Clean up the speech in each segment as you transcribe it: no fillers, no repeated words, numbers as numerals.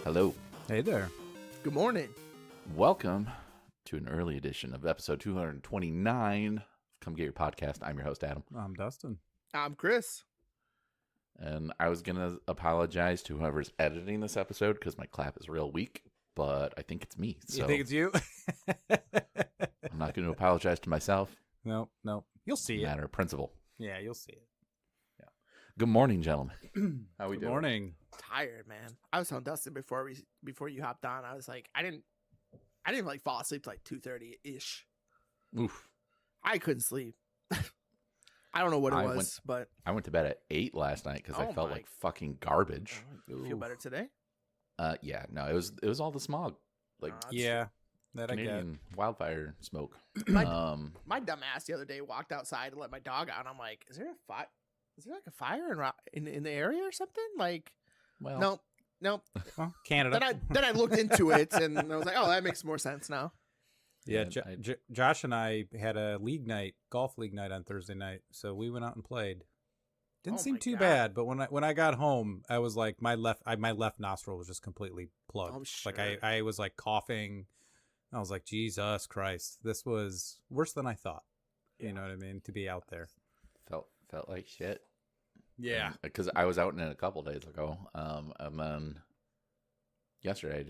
Hello. Hey there. Good morning. Welcome to an early edition of episode 229. Come Get Your Podcast. I'm your host, Adam. I'm Dustin. I'm Chris. And I was going to apologize to whoever's editing this episode because my clap is real weak, but I think it's me. So You think it's you? I'm not going to apologize to myself. No. You'll see it. Matter of principle. Yeah, you'll see it. Good morning, gentlemen. How we Good doing? morning. Tired, man. I was telling Dustin before you hopped on. I was like, I didn't like fall asleep till like 2:30 ish. Oof. I couldn't sleep. I don't know what it was, but I went to bed at 8 last night because I Oh felt my- like fucking garbage. you feel better today. Yeah, no, it was all the smog. Like That's Yeah, that I get. Canadian wildfire smoke. My dumb ass the other day walked outside to let my dog out. And I'm like, is there a fire? Is there like a fire in the area or something? Like, well, no. Well, Canada. Then I looked into it and I was like, oh, that makes more sense now. yeah, I- Josh and I had a golf league night on Thursday night, so we went out and played. Didn't Oh seem my too God. bad, but when I got home, I was like my left nostril was just completely plugged. I'm Like sure. I was like coughing. I was like, Jesus Christ, this was worse than I thought. You know what I mean? To be out there. felt like shit. Yeah. Because I was out in it a couple days ago. And then yesterday I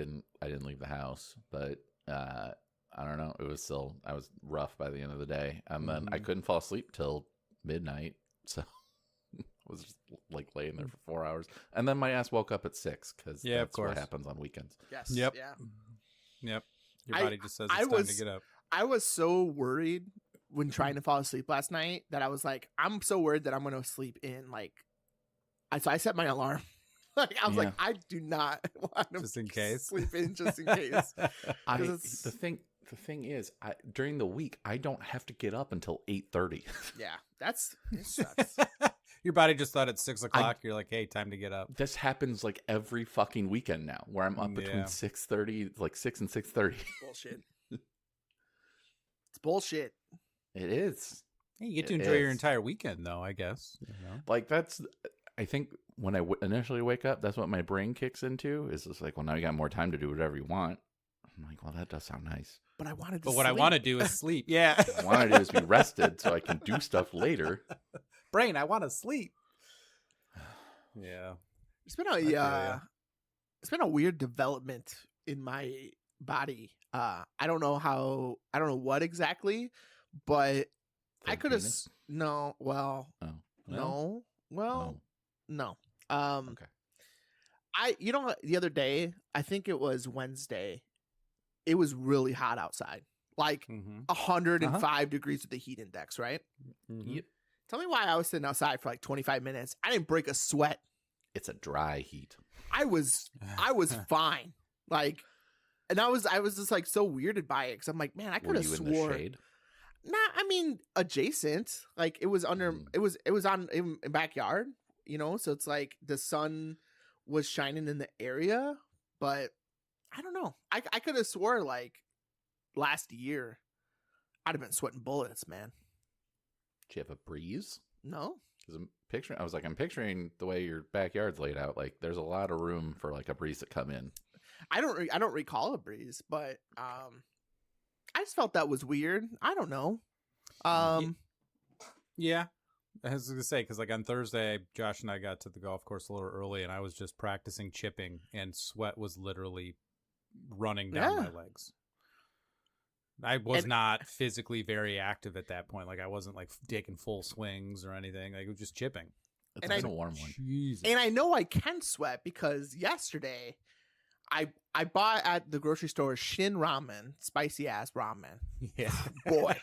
didn't leave the house, but I don't know. I was rough by the end of the day. And then I Mhm. couldn't fall asleep till midnight. So I was just like laying there for 4 hours. And then my ass woke up at 6 because Yeah, of that's what course. happens on weekends. Yes. Yep. Yeah. Yep. Your I- body just says I it's time was- to get up. I was so worried when trying to fall asleep last night that I was like, I'm so worried that I'm going to sleep in. So I set my alarm. I was Yeah. like, I do not want to Just in case. sleep in just in case. The thing is, during the week I don't have to get up until 8:30. Yeah, it sucks. Your body just thought at 6 o'clock. You're like, hey, time to get up. This happens like every fucking weekend now, where I'm up between Yeah. 6:30, like 6 and 6:30. Bullshit. It's bullshit. It is. Hey, you get to It enjoy your is. entire weekend, though, I guess. You know? Like I think when I initially wake up, that's what my brain kicks into. Is just like, well, now you got more time to do whatever you want. I'm like, well, that does sound nice. But I wanted to But what I sleep. want to do is sleep. Yeah. What I want to do is be rested so I can do stuff later. Brain, I want to sleep. Yeah. It's been feel ya. it's been a weird development in my body. I don't know what exactly, but I Big could have penis? no. Well, Oh. no. Well, no. Okay. The other day, I think it was Wednesday. It was really hot outside, like Mm-hmm. 105 degrees with the heat index. Right? Yep. Tell me why I was sitting outside for like 25 minutes. I didn't break a sweat. It's a dry heat. I was fine. Like, and I was just like so weirded by it because I'm like, man, I Were could have you in the swore. shade? Nah, I mean adjacent. Like it was under. Mm. It was on in backyard. You know, so it's like the sun was shining in the area, but I don't know. I could have swore like last year I'd have been sweating bullets, man. Do you have a breeze? No. Because I'm picturing the way your backyard's laid out. Like, there's a lot of room for like a breeze to come in. I don't recall a breeze, but I just felt that was weird. I don't know. Yeah. I was going to say, because like on Thursday, Josh and I got to the golf course a little early, and I was just practicing chipping, and sweat was literally running down Yeah. my legs. I was And- not physically very active at that point. Like, I wasn't like taking full swings or anything. Like, it was just chipping. It's And been a warm one. Jesus. And I know I can sweat because yesterday I bought at the grocery store Shin ramen, spicy ass ramen. Yeah. Boy.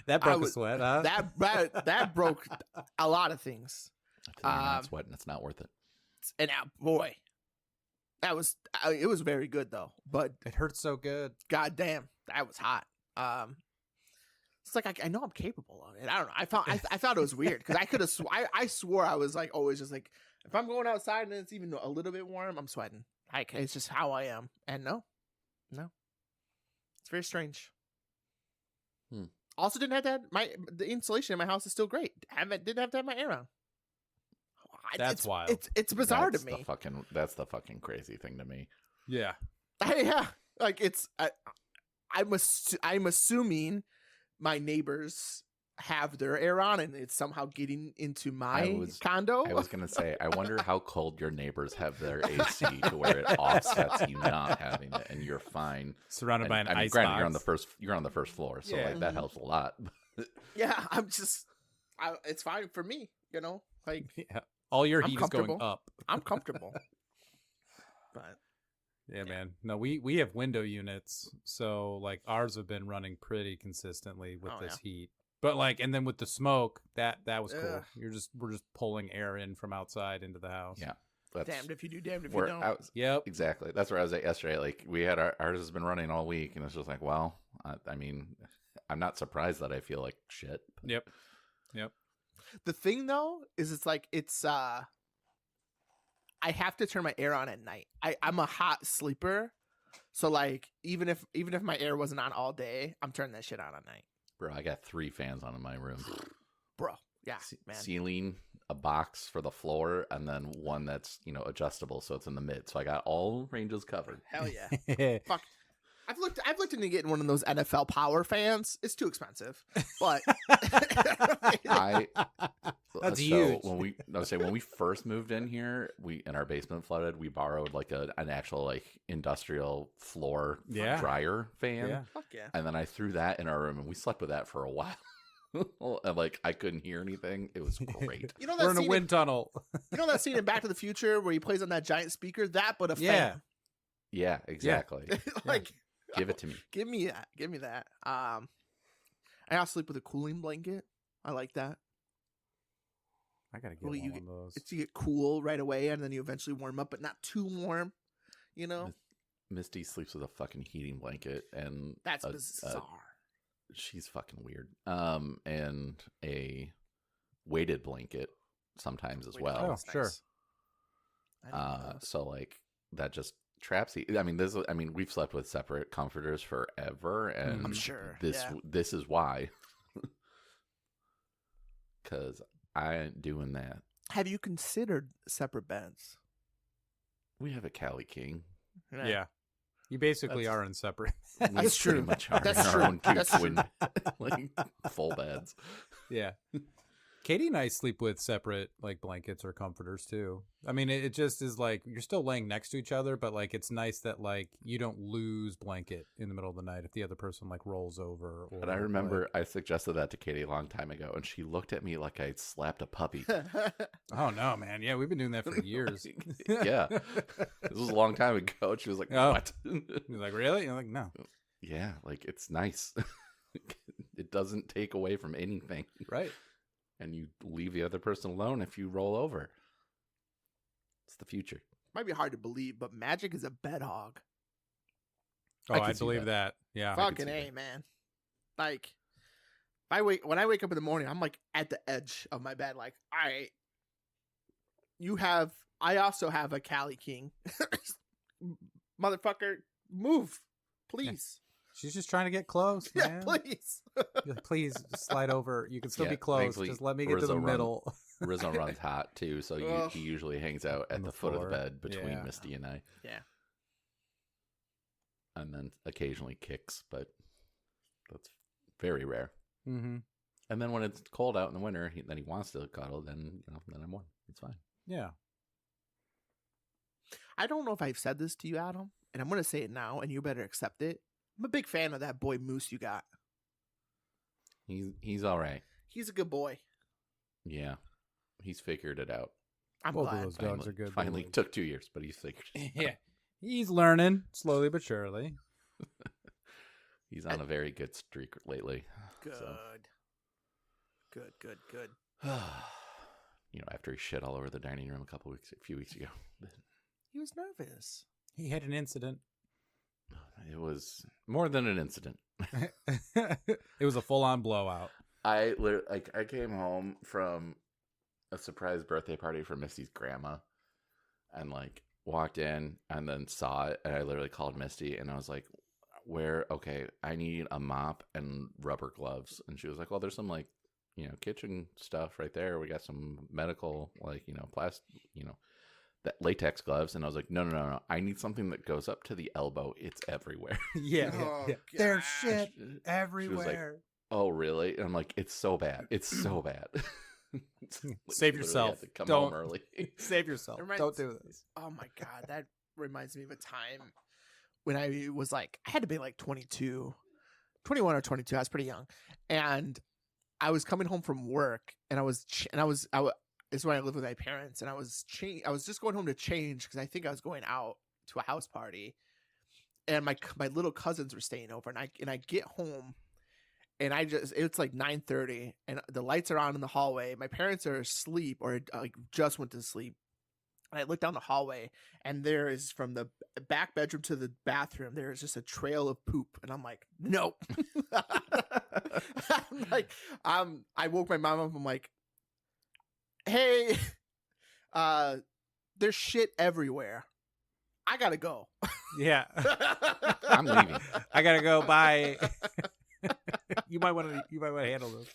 That I broke a was- sweat, huh? That broke a lot of things. I tell you, you're not Um, sweating. It's not worth it. And boy, it was very good though. But It hurts so good. goddamn, that was hot. It's like I know I'm capable of it. I don't know. I thought it was weird because I could have. I swore I was like always just like if I'm going outside and it's even a little bit warm, I'm sweating. It's just how I am. And no, it's very strange. Hmm. Also, didn't have to have the insulation in my house is still great. Didn't have to have my air on. That's wild. It's bizarre That's to me. That's the fucking crazy thing to me. Yeah. Yeah, like I'm assuming my neighbors have their air on and it's somehow getting into my condo. I was gonna say, I wonder how cold your neighbors have their AC to where it offsets you not having it, and you're fine. Surrounded by an I mean, ice granted, box. you're on the first floor, so Yeah. like that helps a lot. Yeah, it's fine for me, like Yeah. All your I'm heat is going comfortable. up. I'm comfortable. But Yeah, man. No, we have window units, so like ours have been running pretty consistently with this heat. But like, and then with the smoke, that was cool. Ugh. We're just pulling air in from outside into the house. Yeah, that's damned if you do, damned if you don't. Yep. Exactly. That's where I was at yesterday. Like we had ours has been running all week, and it's just like, well, I mean, I'm not surprised that I feel like shit. Yep. The thing though is I have to turn my air on at night. I'm a hot sleeper. So like even if my air wasn't on all day, I'm turning that shit on at night. Bro, I got 3 fans on in my room. Bro. Yeah, man. Ceiling, a box for the floor, and then one that's, adjustable so it's in the mid. So I got all ranges covered. Hell yeah. Fuck. I've looked into getting one of those NFL power fans. It's too expensive. But That's huge. When we first moved in here, and our basement flooded, we borrowed like an actual like industrial floor dryer fan. Yeah. Fuck yeah. And then I threw that in our room, and we slept with that for a while. And like I couldn't hear anything. It was great. You know We're in a wind tunnel. You know that scene in Back to the Future where he plays on that giant speaker? That, but a fan. Yeah, exactly. Like, Give it to me. Give me that. I also sleep with a cooling blanket. I like that. I gotta get Well, one of those. It's you get cool right away, and then you eventually warm up, but not too warm. Misty sleeps with a fucking heating blanket, and That's bizarre. She's fucking weird. And a weighted blanket sometimes as well. Oh, sure. So like that just traps you. I mean, we've slept with separate comforters forever, and I'm sure this is why. Because I ain't doing that. Have you considered separate beds? We have a Cali King. Yeah. You basically are in separate. That's true. Pretty much are That's in our true. own two That's twin, like full beds. Yeah. Katie and I sleep with separate like blankets or comforters too. I mean, it just is like you're still laying next to each other, but like it's nice that like you don't lose blanket in the middle of the night if the other person like rolls over. But I remember I suggested that to Katie a long time ago, and she looked at me like I slapped a puppy. Oh no, man! Yeah, we've been doing that for years. Yeah, this was a long time ago. She was like, "What?" You're like, "Really?" You're like, "No." Yeah, like it's nice. It doesn't take away from anything, right? And you leave the other person alone if you roll over. It's the future. Might be hard to believe, but Magic is a bed hog. Oh, I believe that. Yeah. Fucking A, man. Like, when I wake up in the morning, I'm like at the edge of my bed, like, all right, I also have a Cali King. Motherfucker, move, please. She's just trying to get close, man. Yeah, please. Please just slide over. You can still be close. Just let me get to the middle. Rizzo runs hot too, so he usually hangs out at the foot of the bed between Misty and I. Yeah. And then occasionally kicks, but that's very rare. Mm-hmm. And then when it's cold out in the winter, then he wants to cuddle. Then then I'm warm. It's fine. Yeah. I don't know if I've said this to you, Adam, and I'm going to say it now, and you better accept it. I'm a big fan of that boy Moose you got. He's all right. He's a good boy. Yeah, he's figured it out. I'm Both glad. of those dogs are good. Finally, took 2 years, but he's figured it out. Yeah, he's learning slowly but surely. He's on a very good streak lately. Good. So. Good. After he shit all over the dining room a few weeks ago. He was nervous. He had an incident. It was more than an incident. It was a full-on blowout. I came home from a surprise birthday party for Misty's grandma, and walked in and then saw it, and I literally called Misty and I was like, "Okay, I need a mop and rubber gloves," and she was like, "Well, there's some kitchen stuff right there. We got some medical, like, plastic, that latex gloves. And I was like, no. I need something that goes up to the elbow. It's everywhere. Yeah. Oh, There's gosh. shit She was like, everywhere. oh, really? And I'm like, it's so bad. It's so bad. Save Literally yourself. had to come Don't home early. save yourself. It reminds- Don't do this. Oh my god, that reminds me of a time when I was like, I had to be like 21 or 22. I was pretty young, and I was coming home from work, and it's when I lived with my parents, and I was just going home to change because I think I was going out to a house party, and my little cousins were staying over, and I get home. And it's like 9:30 and the lights are on in the hallway. My parents are asleep or like just went to sleep. And I look down the hallway and there is, from the back bedroom to the bathroom, there is just a trail of poop. And I'm like, nope. I'm like, I woke my mom up. I'm like, hey, there's shit everywhere. I gotta go. Yeah. I'm leaving. I gotta go. Bye. You might want to handle this.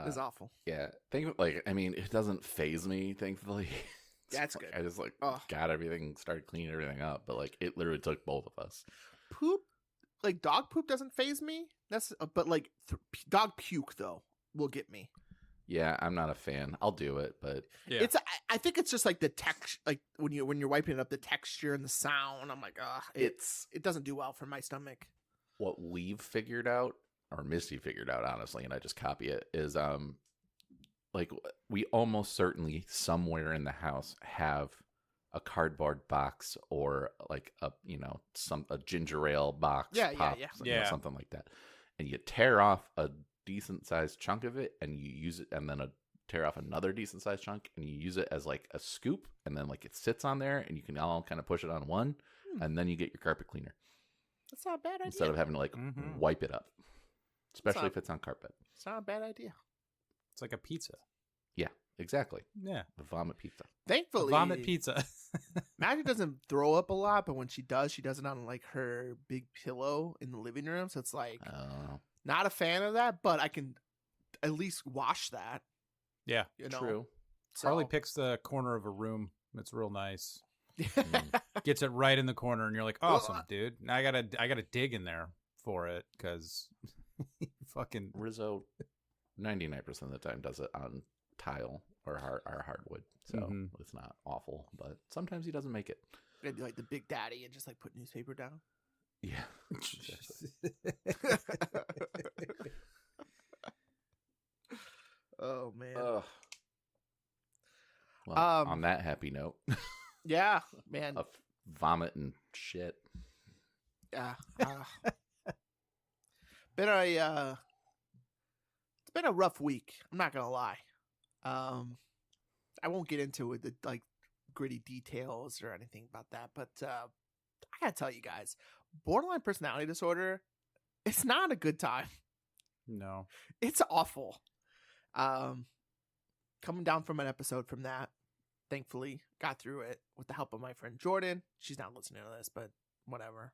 It's awful. Yeah. It doesn't phase me, thankfully. That's good. I just Oh. got everything, started cleaning everything up, but it literally took both of us. Poop, like dog poop, doesn't phase me. But dog puke though will get me. Yeah, I'm not a fan. I'll do it, but Yeah. I think it's just like the text, like when you're wiping it up, the texture and the sound. I'm like, it doesn't do well for my stomach. what we've figured out, or Misty figured out, honestly, and I just copy it, is we almost certainly somewhere in the house have a cardboard box or like a ginger ale box, Yeah, pop, yeah. something like that, and you tear off a decent sized chunk of it and you use it, and then tear off another decent sized chunk and you use it as like a scoop, and then it sits on there and you can all kind of push it on one, and then you get your carpet cleaner. That's not a bad idea. Instead of having to Mhm. wipe it up, especially if it's on carpet. It's not a bad idea. It's like a pizza. Yeah, exactly. Yeah. The vomit pizza. A Thankfully, vomit pizza. Maggie doesn't throw up a lot, but when she does it on like her big pillow in the living room. So it's like, not a fan of that, but I can at least wash that. Yeah. True. So. Harley picks the corner of a room. It's real nice. Gets it right in the corner, and you're like, awesome, dude. Now I gotta dig in there for it because fucking Rizzo 99% of the time does it on tile or hardwood, so it's not awful, but sometimes he doesn't make it. Gonna do like the Big Daddy and just like put newspaper down. Yeah. Oh man. Well, on that happy note, Yeah, man. of vomit and shit. Yeah. It's been a rough week. I'm not gonna lie. I won't get into the gritty details or anything about that, but I gotta tell you guys, borderline personality disorder, it's not a good time. no. It's awful. Coming down from an episode from that, thankfully got through it with the help of my friend Jordan. She's not listening to this, but whatever.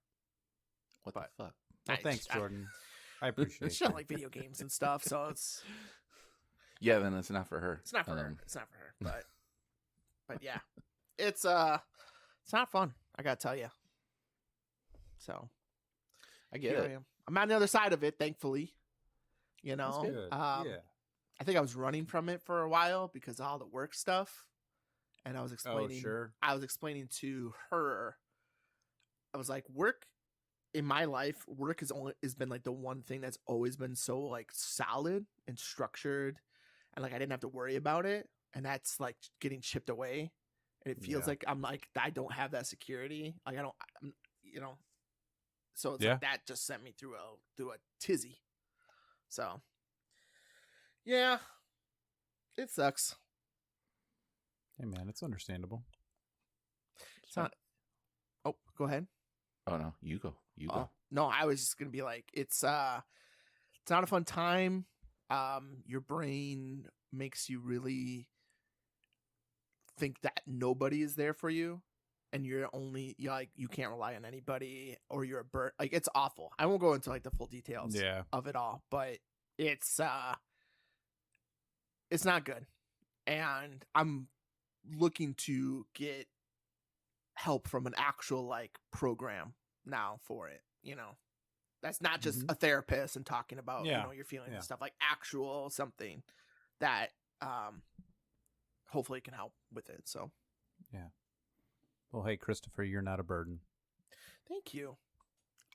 What the fuck? Well, thanks, Jordan. I appreciate She doesn't it. like video games and stuff, so it's Yeah, then it's not for her. not for her. It's not for her. But yeah, it's not fun. I gotta tell you. So I get here I it. am. I'm on the other side of it, thankfully. You know, That's good. Yeah. I think I was running from it for a while because of all the work stuff, and I was explaining. Oh, sure. I was explaining to her. I was like, work in my life, work has been like the one thing that's always been so like solid and structured, and like I didn't have to worry about it, and that's like getting chipped away, and it feels Yeah. like I don't have that security. Like so it's Yeah. like that just sent me through a tizzy. So yeah, it sucks. Hey, man, it's understandable. It's not. Oh, go ahead. Oh no, you go. You Oh, go. no, I was just gonna be like, it's not a fun time. Your brain makes you really think that nobody is there for you, and you can't rely on anybody, or you're a bird. Like, it's awful. I won't go into like the full details Yeah. of it all, but it's it's not good, and I'm looking to get help from an actual like program now for it. That's not just Mhm. a therapist and talking about Yeah. your feelings Yeah. and stuff, like actual something that hopefully can help with it. So Well, hey, Christopher, you're not a burden. thank you.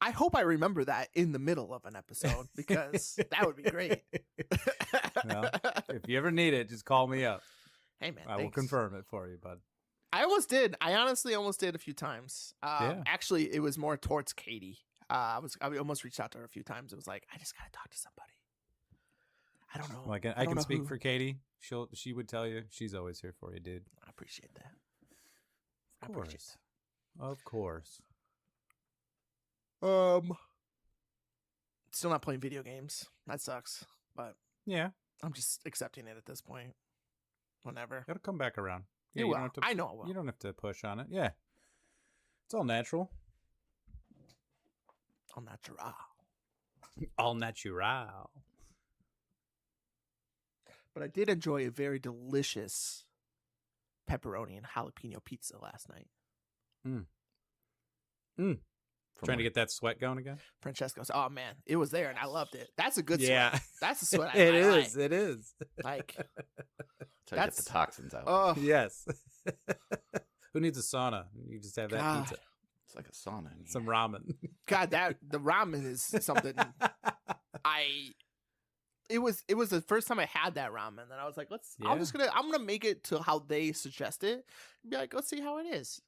I hope I remember that in the middle of an episode because that would be great. Well, if you ever need it, just call me up. Hey man, I will thanks. confirm it for you, bud. I almost did. I honestly almost did a few times. Yeah. Actually, it was more towards Katie. I almost reached out to her a few times. It was like, I just gotta talk to somebody. I don't know. Like I don't can know speak who. for Katie. She would tell you. She's always here for you, dude. I appreciate that. I Of appreciate course. Of course. Still not playing video games. That sucks. But Yeah. I'm just accepting it at this point. Whenever. It'll come back around. It Yeah, will. you don't have to, I know it will. You don't have to push on it. Yeah. It's all natural. All natural. All natural. But I did enjoy a very delicious pepperoni and jalapeno pizza last night. Trying to get that sweat going again? Francesco's. Oh man, it was there and I loved it. That's a good Yeah. sweat. That's the sweat It I is. like. It is. Like, To get That's- the toxins out. oh Yes. Who needs a sauna? You just have that God. pizza. It's like a sauna. In here. Some ramen. God, that the ramen is something. It was the first time I had that ramen, and I was like, I'm gonna make it to how they suggest it. Be like, let's see how it is.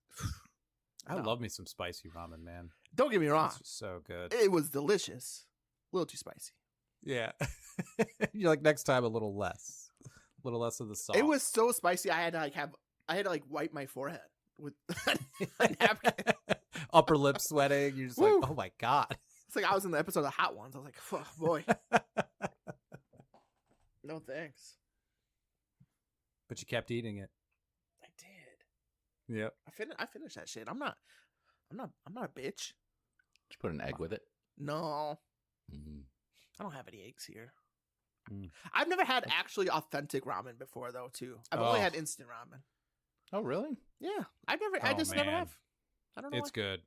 I No. love me some spicy ramen, man. Don't get me wrong, It's just so good. it was delicious. A little too spicy. Yeah. You're like, next time a little less. A little less of the sauce. It was so spicy. I had to wipe my forehead with a napkin. upper lip sweating. You're just Woo. like, oh my God. It's like I was in the episode of Hot Ones. I was like, oh, boy, no thanks. But you kept eating it. I did. Yep. I finished that shit. I'm not a bitch. Did you put an egg with it? No, Mm. I don't have any eggs here. Mm. I've never had actually authentic ramen before, though. Too. I've only Oh. had instant ramen. Oh, really? Yeah, I Oh, just never man. have. I don't know. It's why. good.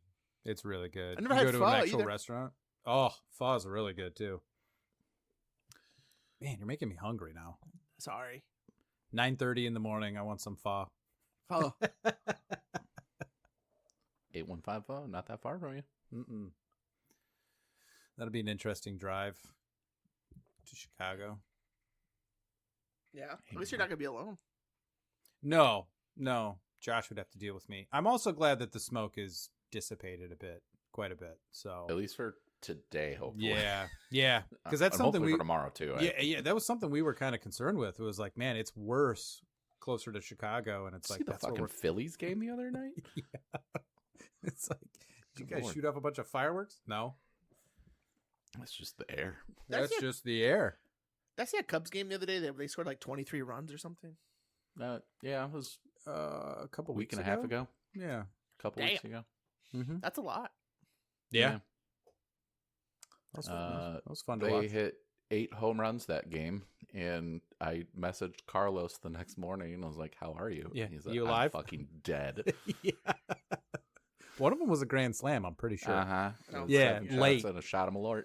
It's really good. I never You had go to pho an actual either. restaurant. Oh, pho is really good too. Man, you're making me hungry now. Sorry. 9:30 in the morning. I want some pho. Oh, 8150, not that far from you. Mm-mm. That'll be an interesting drive to Chicago. yeah. At least you're not gonna be alone. No. Josh would have to deal with me. I'm also glad that the smoke is dissipated quite a bit. So At least for today, hopefully. yeah, because that's And something hopefully we for tomorrow too. yeah, that was something we were kind of concerned with. It was like, man, it's worse closer to Chicago, and it's See like the that's what fucking we're. Phillies game the other night. It's like, did you Good guys Lord. shoot off a bunch of fireworks? No, That's just the air. That's that's it. just the air. Did I see a Cubs game the other day? They scored like 23 runs or something. Yeah, it was A couple a week weeks and a half ago. Yeah. A couple Damn. weeks ago. Mm-hmm. That's a lot. Yeah. That was fun to They watch. hit 8 home runs that game, and I messaged Carlos the next morning, and I was like, "How are you?" Yeah, He's like, you "I'm alive?" fucking dead. Yeah. One of them was a grand slam. I'm pretty sure. Uh-huh. Oh, Yeah, Shots late. and a shot of Malort.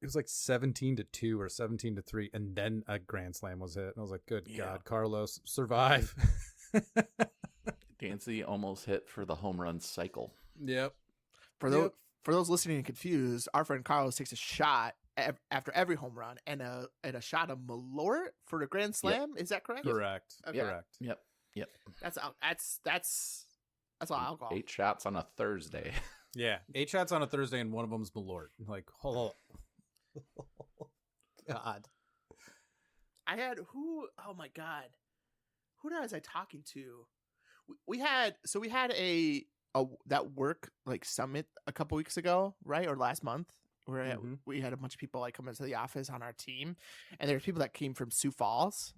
It was like 17-2 or 17-3, and then a grand slam was hit. And I was like, "Good Yeah. God, Carlos, survive!" Dancy almost hit for the home run cycle. Yep. For those listening and confused, our friend Carlos takes a shot after every home run and a shot of Malort for the grand slam. Is that correct? Correct. Okay. Correct. Yep. That's all alcohol. 8 shots on a Thursday. Yeah. 8 shots on a Thursday, and one of them's Malort. Like, oh, God. I had who? Oh my God, who was I talking to? We had a that work like summit a couple weeks ago, right, or last month, where Mhm. we had a bunch of people like come into the office on our team, and there were people that came from Sioux Falls,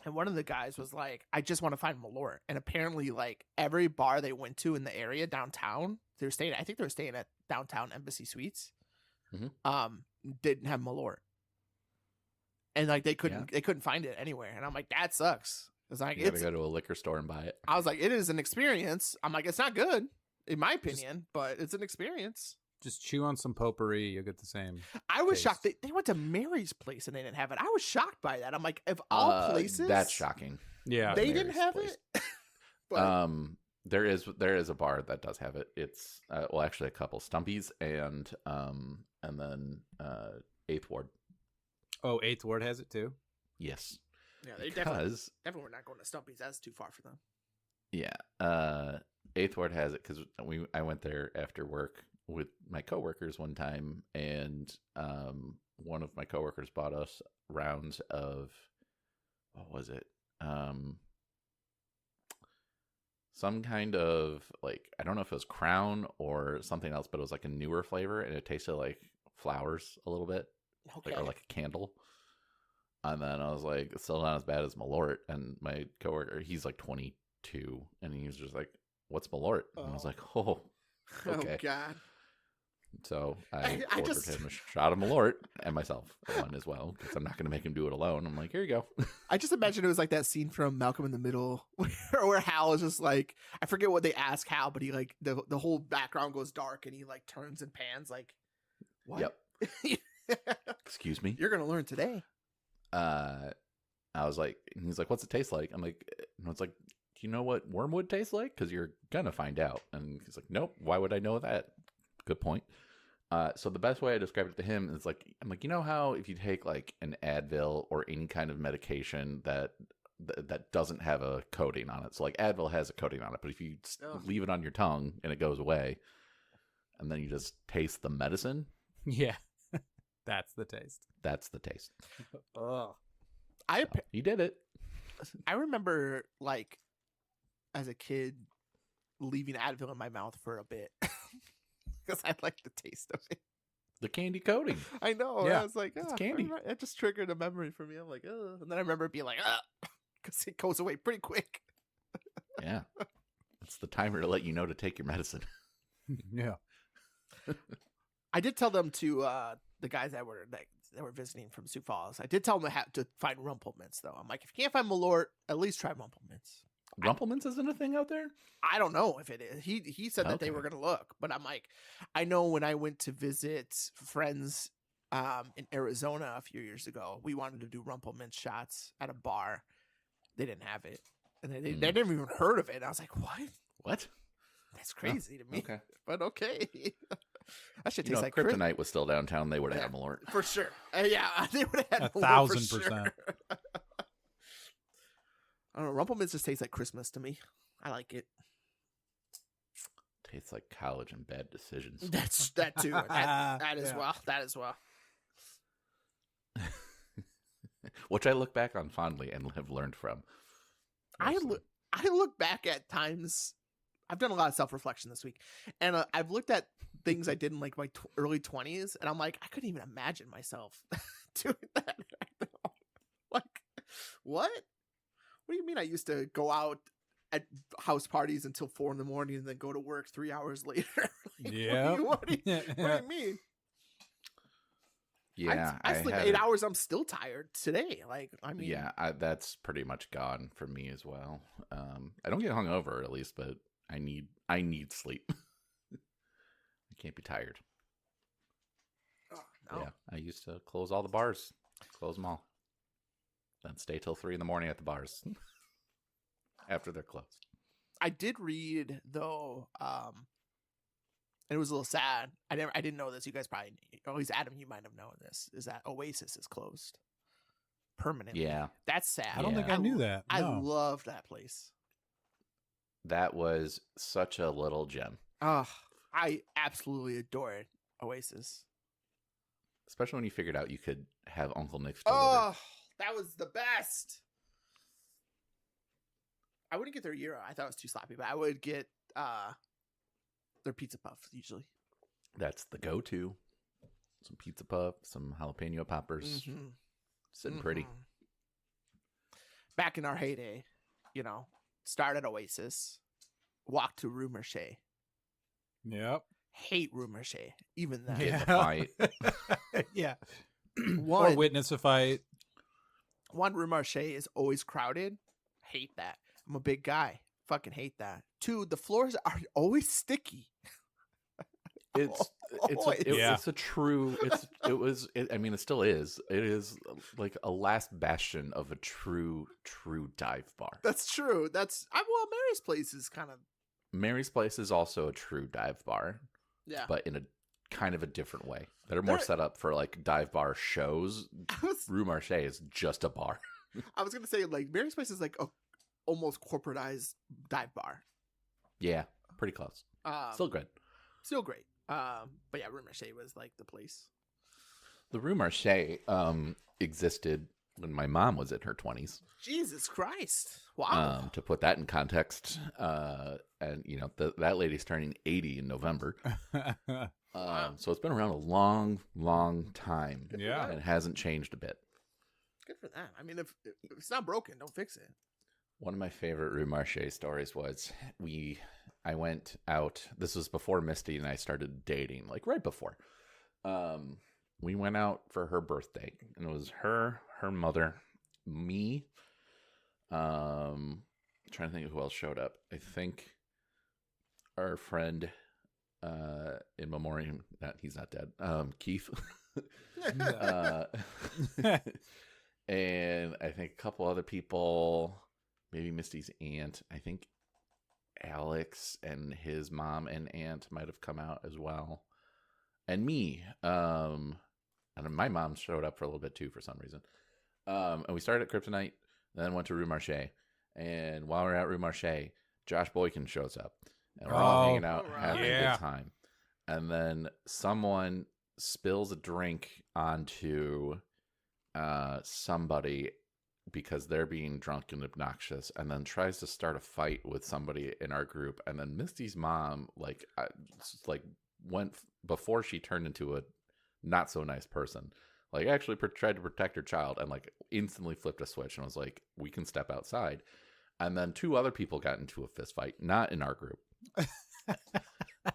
and one of the guys was like, "I just want to find Malort," and apparently, like every bar they went to in the area downtown, they were staying. I think they were staying at downtown Embassy Suites. Mhm. Didn't have Malort. and like they couldn't find it anywhere, and I'm like, that sucks. It's like You gotta go to a liquor store and buy it. I was like, it is an experience. I'm like, it's not good in my opinion, but it's an experience. Just chew on some potpourri, you'll get the same. I was taste. shocked. They went to Mary's place and they didn't have it. I was shocked by that. I'm like, of all places, That's shocking. Yeah. they Mary's didn't have place. it. But, There is a bar that does have it. It's well, actually, a couple, Stumpy's and then 8th Ward. Oh, 8th Ward has it too? Yes, yeah, they because definitely were not going to Stumpy's. That's too far for them. yeah, 8th Ward has it because I went there after work with my coworkers one time, and one of my coworkers bought us rounds of, what was it? Some kind of, like, I don't know if it was Crown or something else, but it was like a newer flavor, and it tasted like flowers a little bit, Okay. or like a candle. And then I was like, it's still not as bad as Malort. And my coworker, he's like 22, and he was just like, "What's Malort?" And I was like, "Oh, okay." Oh God. So I I ordered just- him a shot of Malort and myself one as well, because I'm not going to make him do it alone. I'm like, here you go. I just imagine it was like that scene from Malcolm in the Middle where Hal is just like, I forget what they ask Hal, but he like the whole background goes dark and he like turns and pans like, what? Yep. Excuse me. You're gonna learn today. I was like, he's like, what's it taste like? I'm like, and it's like, do you know what wormwood tastes like? Because you're gonna find out. And he's like, nope. Why would I know that? Good point. So the best way I described it to him is like, I'm like, you know how if you take like an Advil or any kind of medication that doesn't have a coating on it. So like Advil has a coating on it, but if you leave it on your tongue and it goes away, and then you just taste the medicine, Yeah. That's the taste. that's the taste. Oh. I He did it. I remember like as a kid leaving Advil in my mouth for a bit because I like the taste of it. The candy coating. I know. Yeah, I was like, it's "Ah," candy. It just triggered a memory for me. I'm like, ugh. And then I remember being like, because it goes away pretty quick. Yeah. It's the timer to let you know to take your medicine. Yeah. I did tell them to the guys that were visiting from Sioux Falls. I did tell them to find Rumple Mints though. I'm like, if you can't find Malort, at least try Rumple Mints. Rumplemints isn't a thing out there? I don't know if it is. He said that they were Okay. gonna look, but I'm like, I know when I went to visit friends in Arizona a few years ago, we wanted to do Rumple Mints shots at a bar. They didn't have it, and they never even heard of it. And I was like, what? What? That's crazy to me. Okay. But okay. That should You know, taste if like Kryptonite was still downtown, they would have had Malort. for sure. Yeah, they would have had 1,000%. I don't know. Rumple Mints just tastes like Christmas to me. I like it. Tastes like college and bad decisions. That's that too. That as Yeah. well. That as well. Which I look back on fondly and have learned from. I Mostly. look back at times. I've done a lot of self reflection this week, and I've looked at things I did in like my early 20s, and I'm like, I couldn't even imagine myself doing that right now. Like, what? What do you mean? I used to go out at house parties until 4 a.m. and then go to work 3 hours later. Like, Yeah. What do you mean? Yeah, I sleep had 8 a- hours. I'm still tired today. Like, I mean, Yeah, that's pretty much gone for me as well. I don't get hungover at least, but I need sleep. I can't be tired. oh, no. Yeah, I used to close all the bars, close them all, then stay till 3 a.m. at the bars after they're closed. I did read though, and it was a little sad. I didn't know this. You guys probably, or at least Adam, you might have known this. Is that Oasis is closed permanently? Yeah, That's sad. I don't think I knew that. I No. love that place. that was such a little gem, Oh, I absolutely adored Oasis. especially when you figured out you could have Uncle Nick's delivered. Oh, that was the best. I wouldn't get their gyro. I thought it was too sloppy, but I would get their pizza puffs usually. That's the go-to. Some pizza puff, some jalapeno poppers, Mhm. sitting pretty. Mhm. Back in our heyday, start at Oasis, walk to Rue Marché. Yep. Hate Rue Marché, even then. Get in a fight. Yeah. Or One, witness a fight. One, Rue Marche is always crowded. Hate that. I'm a big guy. Fucking hate that. Two, the floors are always sticky. It's Always. it's a true I mean, it still is. It is like a last bastion of a true dive bar. That's true. Well, Mary's Place is kind of. Mary's Place is also a true dive bar, Yeah. but in a kind of a different way. That are more set up for like dive bar shows. Rue Marche is just a bar. I was gonna say like Mary's Place is like a almost corporatized dive bar. Yeah, pretty close. Still good. Still great. But yeah, Rue Marche was like the place. The Rue Marche existed when my mom was in her 20s. Jesus Christ! Wow. To put that in context, and you know that lady's turning 80 in November. So it's been around a long time. Yeah. And it hasn't changed a bit. Good for that. I mean, if it's not broken, don't fix it. One of my favorite Rue Marche stories was I went out. This was before Misty and I started dating, like right before. We went out for her birthday, and it was her mother, me. Trying to think of who else showed up. I think our friend in memoriam. He's not dead. Keith. And I think a couple other people. Maybe Misty's aunt. I think Alex and his mom and aunt might have come out as well. And me. And my mom showed up for a little bit too for some reason. And we started at Kryptonite, then went to Rue Marche. And while we're at Rue Marche, Josh Boykin shows up. And we're all hanging out, having a good time. And then someone spills a drink onto somebody because they're being drunk and obnoxious, and then tries to start a fight with somebody in our group. And then Misty's mom went before she turned into a not so nice person, like actually tried to protect her child, and like instantly flipped a switch and was like, we can step outside. And then two other people got into a fist fight, not in our group.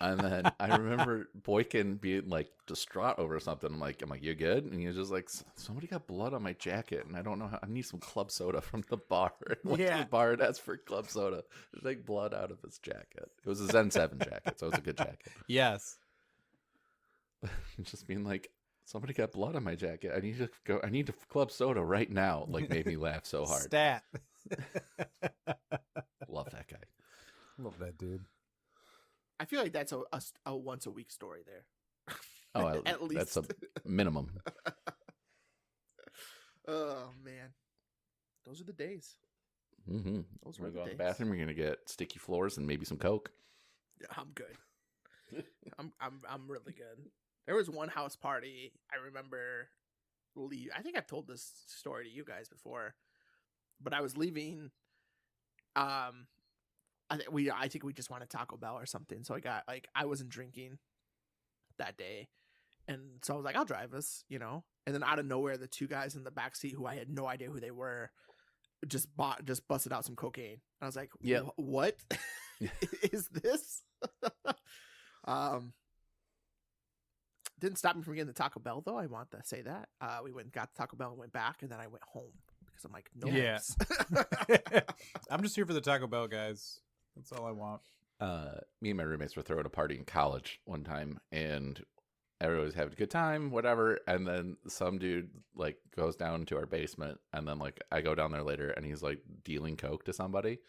And then I remember Boykin being like distraught over something. I'm like, you good? And he was just like, somebody got blood on my jacket, and I don't know how. I need some club soda from the bar. And went to the bar and asked for club soda. There's like blood out of his jacket. It was a Zen 7 jacket, so it was a good jacket. Yes. Just being like, somebody got blood on my jacket. I need to go. I need club soda right now. Like, made me laugh so hard. Stat. Love that guy. Love that dude. I feel like that's a once a week story there. Oh, at least that's a minimum. Oh man, those are the days. Mm-hmm. Those We're were going the to the days. bathroom. We're gonna get sticky floors and maybe some Coke. Yeah, I'm good. I'm really good. There was one house party I remember. I think I've told this story to you guys before, but I was leaving. I think we just wanted Taco Bell or something. So I wasn't drinking that day. And so I was like, I'll drive us, you know? And then out of nowhere, the two guys in the back seat who I had no idea who they were just busted out some cocaine. And I was like, yeah, what is this? Didn't stop me from getting the Taco Bell though. I want to say that. We went and got the Taco Bell and went back, and then I went home because I'm like, no. Yeah. I'm just here for the Taco Bell guys. That's all I want. Me and my roommates were throwing a party in college one time, and everyone was having a good time, whatever. And then some dude like goes down to our basement, and then like I go down there later, and he's like dealing coke to somebody.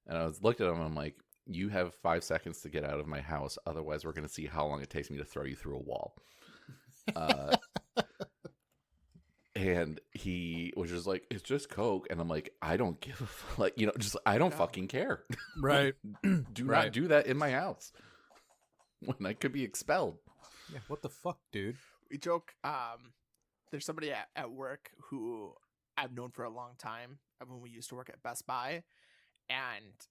And I was looked at him, and I'm like, you have 5 seconds to get out of my house, otherwise we're gonna see how long it takes me to throw you through a wall. And he was just like, it's just coke. And I'm like, I don't give a fuck. Like, you know, just I don't fucking care. Right. Do not do that in my house when I could be expelled. Yeah, what the fuck, dude? We joke. There's somebody at work who I've known for a long time when we used to work at Best Buy, and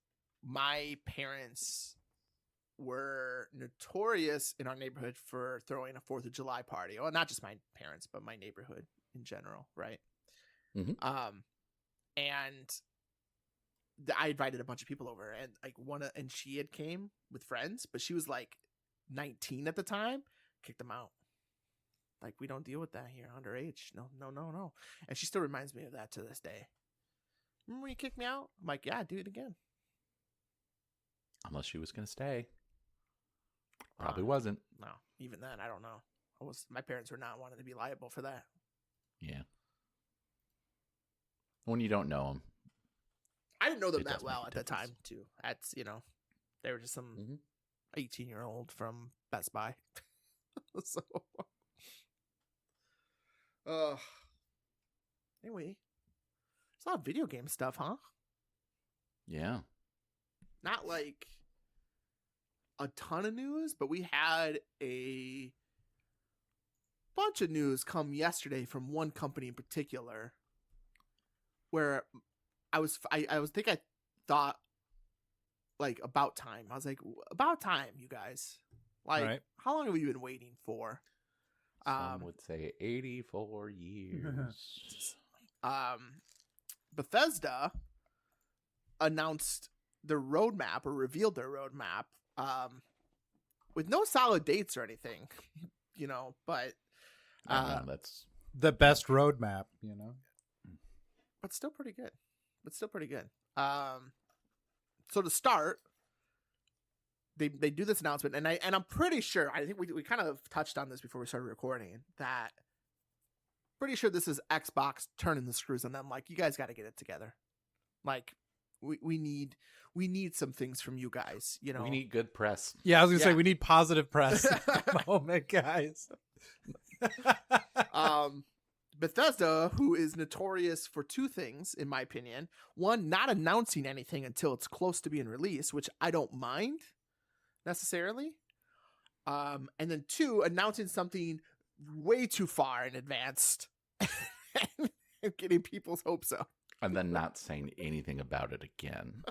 my parents were notorious in our neighborhood for throwing a 4th of July party. Well, not just my parents, but my neighborhood in general, right? Mm-hmm. And I invited a bunch of people over, and like and she had came with friends, but she was like 19 at the time. Kicked them out. Like, we don't deal with that here, underage. No, no, no, no. And she still reminds me of that to this day. Remember when you kicked me out? I'm like, yeah, do it again. Unless she was going to stay. Probably wasn't. No, even then, I don't know. My parents were not wanting to be liable for that. Yeah. When you don't know them. I didn't know them It that does make well a at the difference. time, too. That's, they were just some Mm-hmm. 18-year-old from Best Buy. So, anyway, it's a lot of video game stuff, huh? Yeah. Not like a ton of news, but we had a bunch of news come yesterday from one company in particular, where I thought like about time. I was like, about time, you guys. Like, Right. how long have you been waiting for? Some would say 84 years. Bethesda announced their roadmap or revealed their roadmap with no solid dates or anything, but That's The best roadmap, but still pretty good. So to start, they do this announcement, and I'm pretty sure, I think we kind of touched on this before we started recording, that pretty sure this is Xbox turning the screws on them. Like, you guys got to get it together. Like, we need some things from you guys. we need good press. Yeah, I was gonna say Yeah. we need positive press at the moment, guys. Bethesda, who is notorious for two things, in my opinion. One, not announcing anything until it's close to being released, which I don't mind necessarily. And then two, announcing something way too far in advance and getting people's hopes up. And then not saying anything about it again.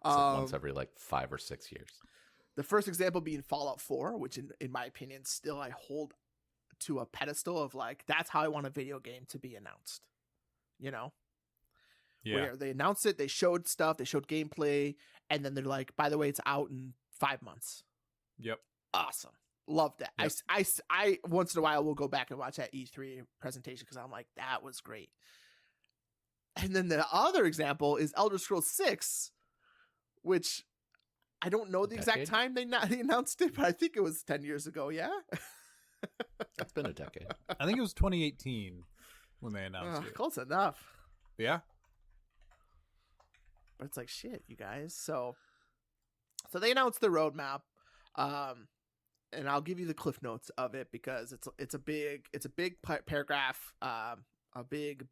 Once every 5 or 6 years. The first example being Fallout 4, which in my opinion still I hold to a pedestal of that's how I want a video game to be announced. Yeah. Where they announced it, they showed stuff, they showed gameplay, and then they're like, by the way, it's out in 5 months. Yep. Awesome. Love that. Yep. I once in a while will go back and watch that E3 presentation because I'm like, that was great. And then the other example is Elder Scrolls 6, which I don't know the exact time they announced it, but I think it was 10 years ago. Yeah. It's been a decade. I think it was 2018 when they announced it. Close enough. Yeah. But it's like, shit, you guys. So they announced the roadmap, and I'll give you the cliff notes of it because it's a big paragraph, a big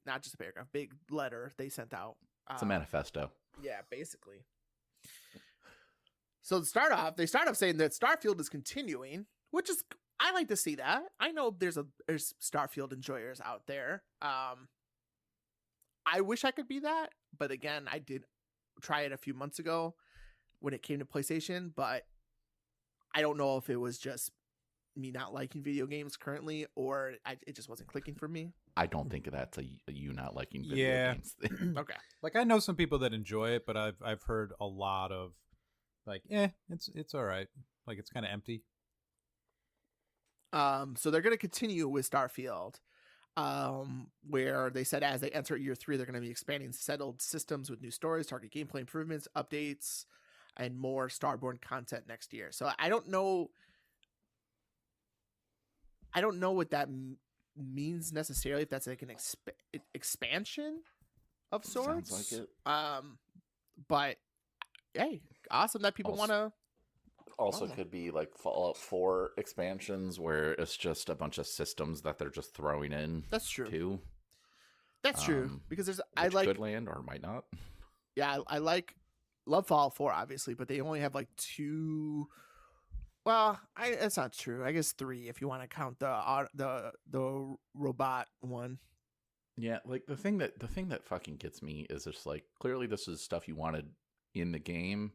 not just a paragraph, big letter they sent out. It's a manifesto. Yeah, basically. So to start off, they start off saying that Starfield is continuing, which is, I like to see that. I know there's Starfield enjoyers out there. I wish I could be that, but again, I did try it a few months ago when it came to PlayStation, but I don't know if it was just me not liking video games currently, or it just wasn't clicking for me. I don't think that's a you not liking video games thing. Okay. Like, I know some people that enjoy it, but I've heard a lot of it's all right. Like, it's kind of empty. So they're going to continue with Starfield, where they said as they enter year 3, they're going to be expanding settled systems with new stories, target gameplay improvements, updates, and more Starborn content next year. So I don't know what that means necessarily, if that's like an expansion of sorts. Sounds like it. But hey, awesome that people want to. Also Wow. could be like Fallout 4 expansions where it's just a bunch of systems that they're just throwing in. That's true. Too. That's true because there's Which could land or might not. Yeah, I love Fallout 4 obviously, but they only have like 2. Well, that's not true. I guess 3 if you want to count the robot one. Yeah, like the thing that fucking gets me is just like, clearly this is stuff you wanted in the game.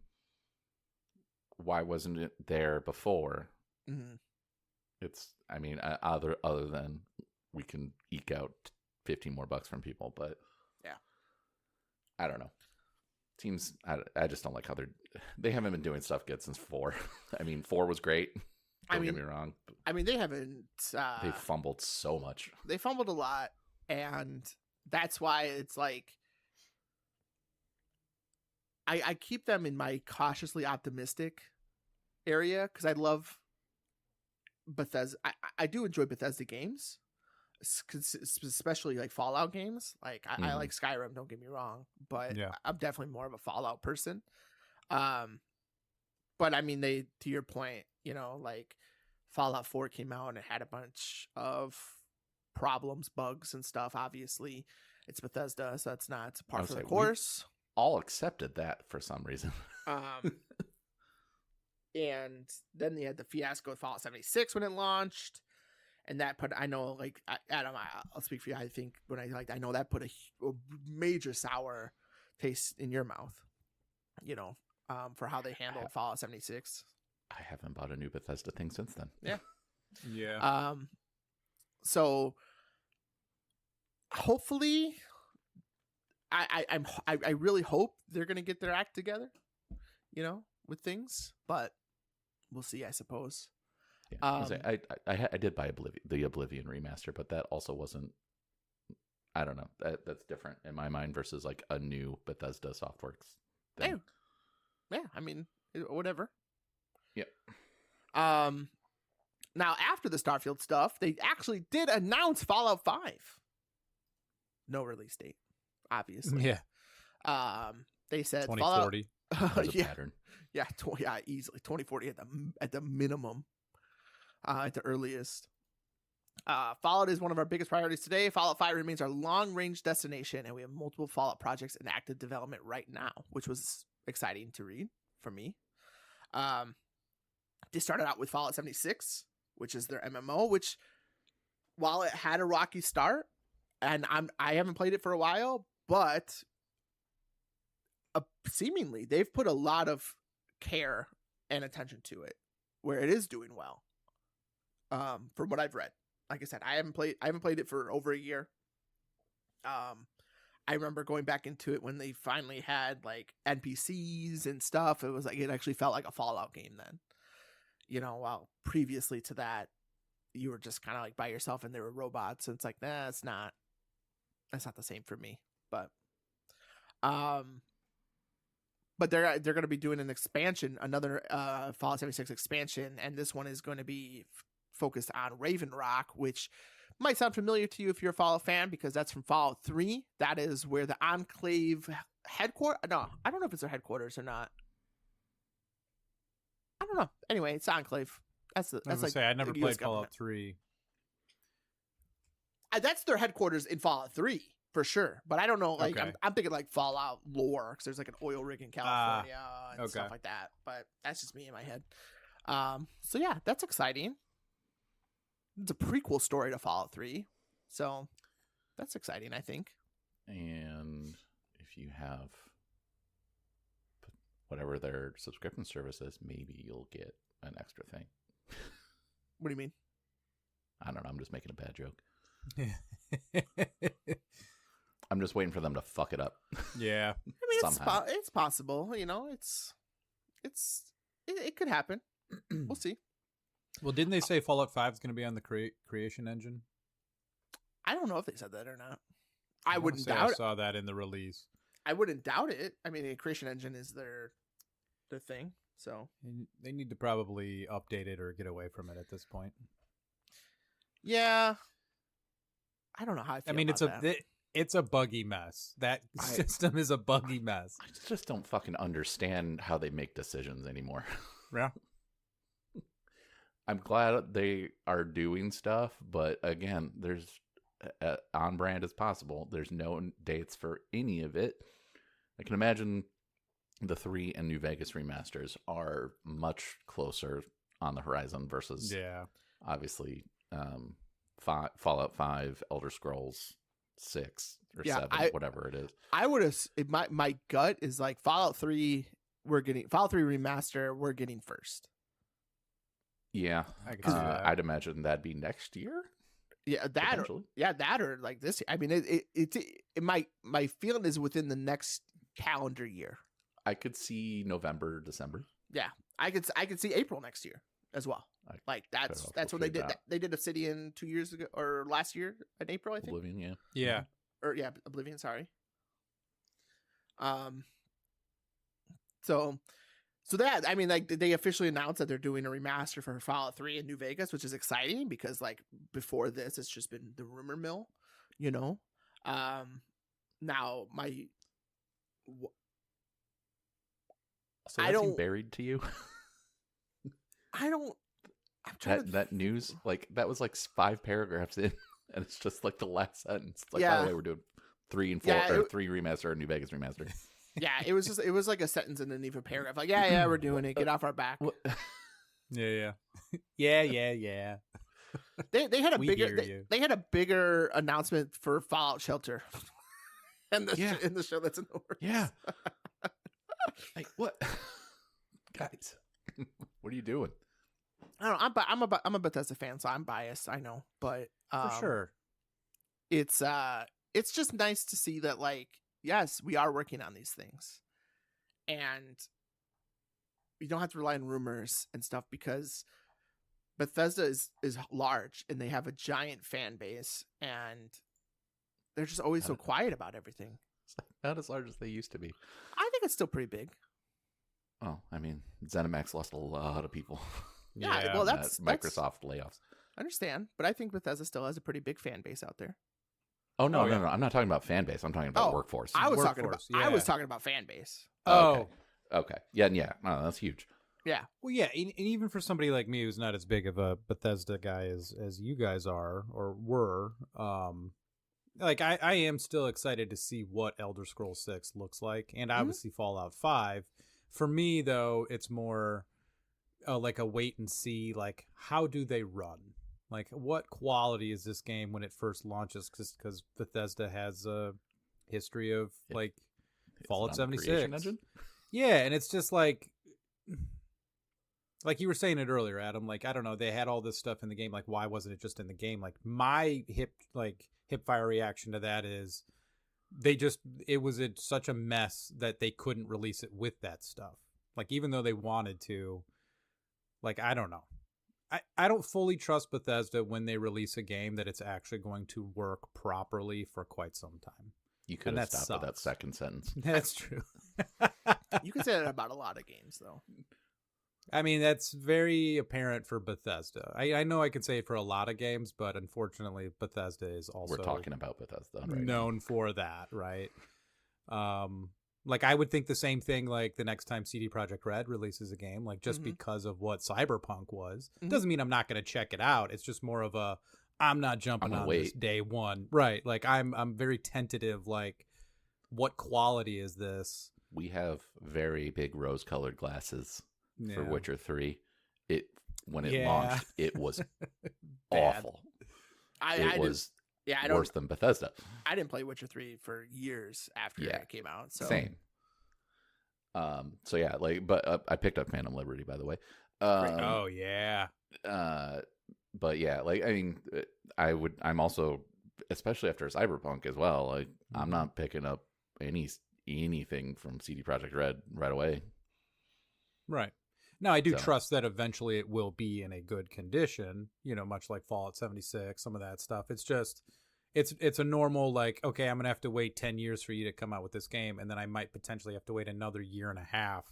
Why wasn't it there before? Mm-hmm. It's, I mean, other than we can eke out $15 more from people, but yeah, I don't know. Teams, I just don't like how they haven't been doing stuff good since 4. I mean, 4 was great. Don't get me wrong. I mean, they haven't. They fumbled so much. They fumbled a lot, and that's why it's like I keep them in my cautiously optimistic area because I love Bethesda. I do enjoy Bethesda games, especially like Fallout games. Like I like Skyrim, don't get me wrong, but I'm definitely more of a Fallout person. But I mean, to your point, you know, like Fallout 4 came out and it had a bunch of problems, bugs, and stuff. Obviously, it's Bethesda, so it's part of the course. All accepted that for some reason. And then they had the fiasco with Fallout 76 when it launched, and that put, I know, like Adam, I'll speak for you. I think I know that put a major sour taste in your mouth, you know, for how they handled Fallout 76. I haven't bought a new Bethesda thing since then. Yeah. Yeah. So hopefully, I really hope they're gonna get their act together, you know, with things, but we'll see, I suppose. Yeah, I did buy the Oblivion remaster, but that also wasn't. I don't know. That's different in my mind versus like a new Bethesda Softworks thing. Yeah, I mean, whatever. Yep. Now after the Starfield stuff, they actually did announce Fallout 5. No release date, obviously. Yeah. They said 2040. There's a pattern. Yeah, easily 2040 at the minimum, at the earliest. Fallout is one of our biggest priorities today. Fallout 5 remains our long-range destination, and we have multiple Fallout projects in active development right now, which was exciting to read for me. They started out with Fallout 76, which is their MMO, which, while it had a rocky start, and I haven't played it for a while, but seemingly they've put a lot of care and attention to it, where it is doing well. From what I've read, like I said, I haven't played it for over a year. I remember going back into it when they finally had like NPCs and stuff. It was like, it actually felt like a Fallout game then, you know, while previously to that, you were just kind of like by yourself and there were robots. And it's like, nah, that's not the same for me, but they're going to be doing an expansion, another Fallout 76 expansion, and this one is going to be focused on Raven Rock, which might sound familiar to you if you're a Fallout fan, because that's from Fallout 3. That is where the Enclave headquarters. No, I don't know if it's their headquarters or not. I don't know. Anyway, it's Enclave. That's like. I never played Fallout 3. That's their headquarters in Fallout 3 for sure, but I don't know. Like, okay. I'm thinking like Fallout lore, because there's like an oil rig in California and stuff like that. But that's just me in my head. So yeah, that's exciting. It's a prequel story to Fallout 3, so that's exciting, I think. And if you have whatever their subscription service is, maybe you'll get an extra thing. What do you mean? I don't know. I'm just making a bad joke. I'm just waiting for them to fuck it up. Yeah. I mean, it's possible. You know, it could happen. We'll see. Well, didn't they say Fallout 5 is going to be on the creation engine? I don't know if they said that or not. I wouldn't doubt it. I saw that in the release. I wouldn't doubt it. I mean, the creation engine is their thing, so they need to probably update it or get away from it at this point. Yeah, I don't know how I feel. I mean, it's a buggy mess. That system is a buggy mess. I just don't fucking understand how they make decisions anymore. Yeah. I'm glad they are doing stuff, but again, there's on brand as possible. There's no dates for any of it. I can imagine the 3 and New Vegas remasters are much closer on the horizon versus, obviously, Fallout 5, Elder Scrolls 6 or 7, whatever it is. I would have. My gut is like Fallout 3 remaster. We're getting first. Yeah, I'd imagine that'd be next year. Yeah, that or like this. I mean, my feeling is within the next calendar year. I could see November, December. Yeah, I could see April next year as well. Like I'll that's when they figure did it that. They did Obsidian 2 years ago or last year in April, I think. Oblivion, yeah. Yeah. Or yeah, Oblivion. Sorry. Um. So that, I mean, like they officially announced that they're doing a remaster for Fallout 3 in New Vegas, which is exciting because like before this, it's just been the rumor mill, you know. Now So I that seemed don't- buried to you. I don't. I'm trying to. That news, like that was like 5 paragraphs in, and it's just like the last sentence. Like, by Yeah. the way, we're doing 3 and 4 Yeah, or 3 remaster or New Vegas remaster. Yeah, it was like a sentence and then even a paragraph. Like, yeah, we're doing it. Get off our back. Yeah. Yeah. They had a We bigger hear you. they had a bigger announcement for Fallout Shelter, in the Yeah. in the show that's in the works. Yeah. Like what, guys? What are you doing? I don't know. I'm a Bethesda fan, so I'm biased. I know, but For sure. it's just nice to see that, like, yes, we are working on these things, and we don't have to rely on rumors and stuff because Bethesda is large and they have a giant fan base, and they're just always so quiet about everything. It's like not as large as they used to be. I think it's still pretty big. Oh, I mean, ZeniMax lost a lot of people. Yeah, well, that's Microsoft layoffs. I understand, but I think Bethesda still has a pretty big fan base out there. Oh no, Oh, yeah. no! I'm not talking about fan base. I'm talking about Oh, workforce. I was talking about Workforce, yeah. I was talking about fan base. Oh. Okay. Yeah. No, that's huge. Yeah. Well, yeah, and even for somebody like me who's not as big of a Bethesda guy as you guys are or were, like I am still excited to see what Elder Scrolls 6 looks like, and obviously Fallout 5. For me, though, it's more like a wait and see. Like, how do they run? Like, what quality is this game when it first launches? Because Bethesda has a history of like Fallout Is it on the Creation 76. Engine? Yeah, and it's just like you were saying it earlier, Adam. Like, I don't know, they had all this stuff in the game. Like, why wasn't it just in the game? Like, my hip fire reaction to that is it was such a mess that they couldn't release it with that stuff. Like, even though they wanted to, like, I don't know. I don't fully trust Bethesda when they release a game that it's actually going to work properly for quite some time. You could And have that stopped with that sucks. second sentence. That's true. You can say that about a lot of games, though. I mean, that's very apparent for Bethesda. I know I can say it for a lot of games, but unfortunately, Bethesda is also We're talking about Bethesda right now. known for that, right? Like, I would think the same thing, like, the next time CD Projekt Red releases a game, like, just because of what Cyberpunk was. Doesn't mean I'm not going to check it out. It's just more of I'm not jumping I'm gonna on this wait. day one. Right. Like, I'm very tentative, like, what quality is this? We have very big rose-colored glasses for Yeah. Witcher 3. When it Yeah. launched, it was Bad. awful. I It was I worse than Bethesda. I didn't play Witcher 3 for years after Yeah. it came out. So Same. So yeah, like, but I picked up Phantom Liberty, by the way. Oh, yeah. But yeah, like, I mean, I'm also, especially after Cyberpunk as well, like, I'm not picking up anything from CD Projekt Red right away. Right. Now, I do So- trust that eventually it will be in a good condition, much like Fallout 76, some of that stuff. It's just, it's a normal, like, okay, I'm going to have to wait 10 years for you to come out with this game, and then I might potentially have to wait another year and a half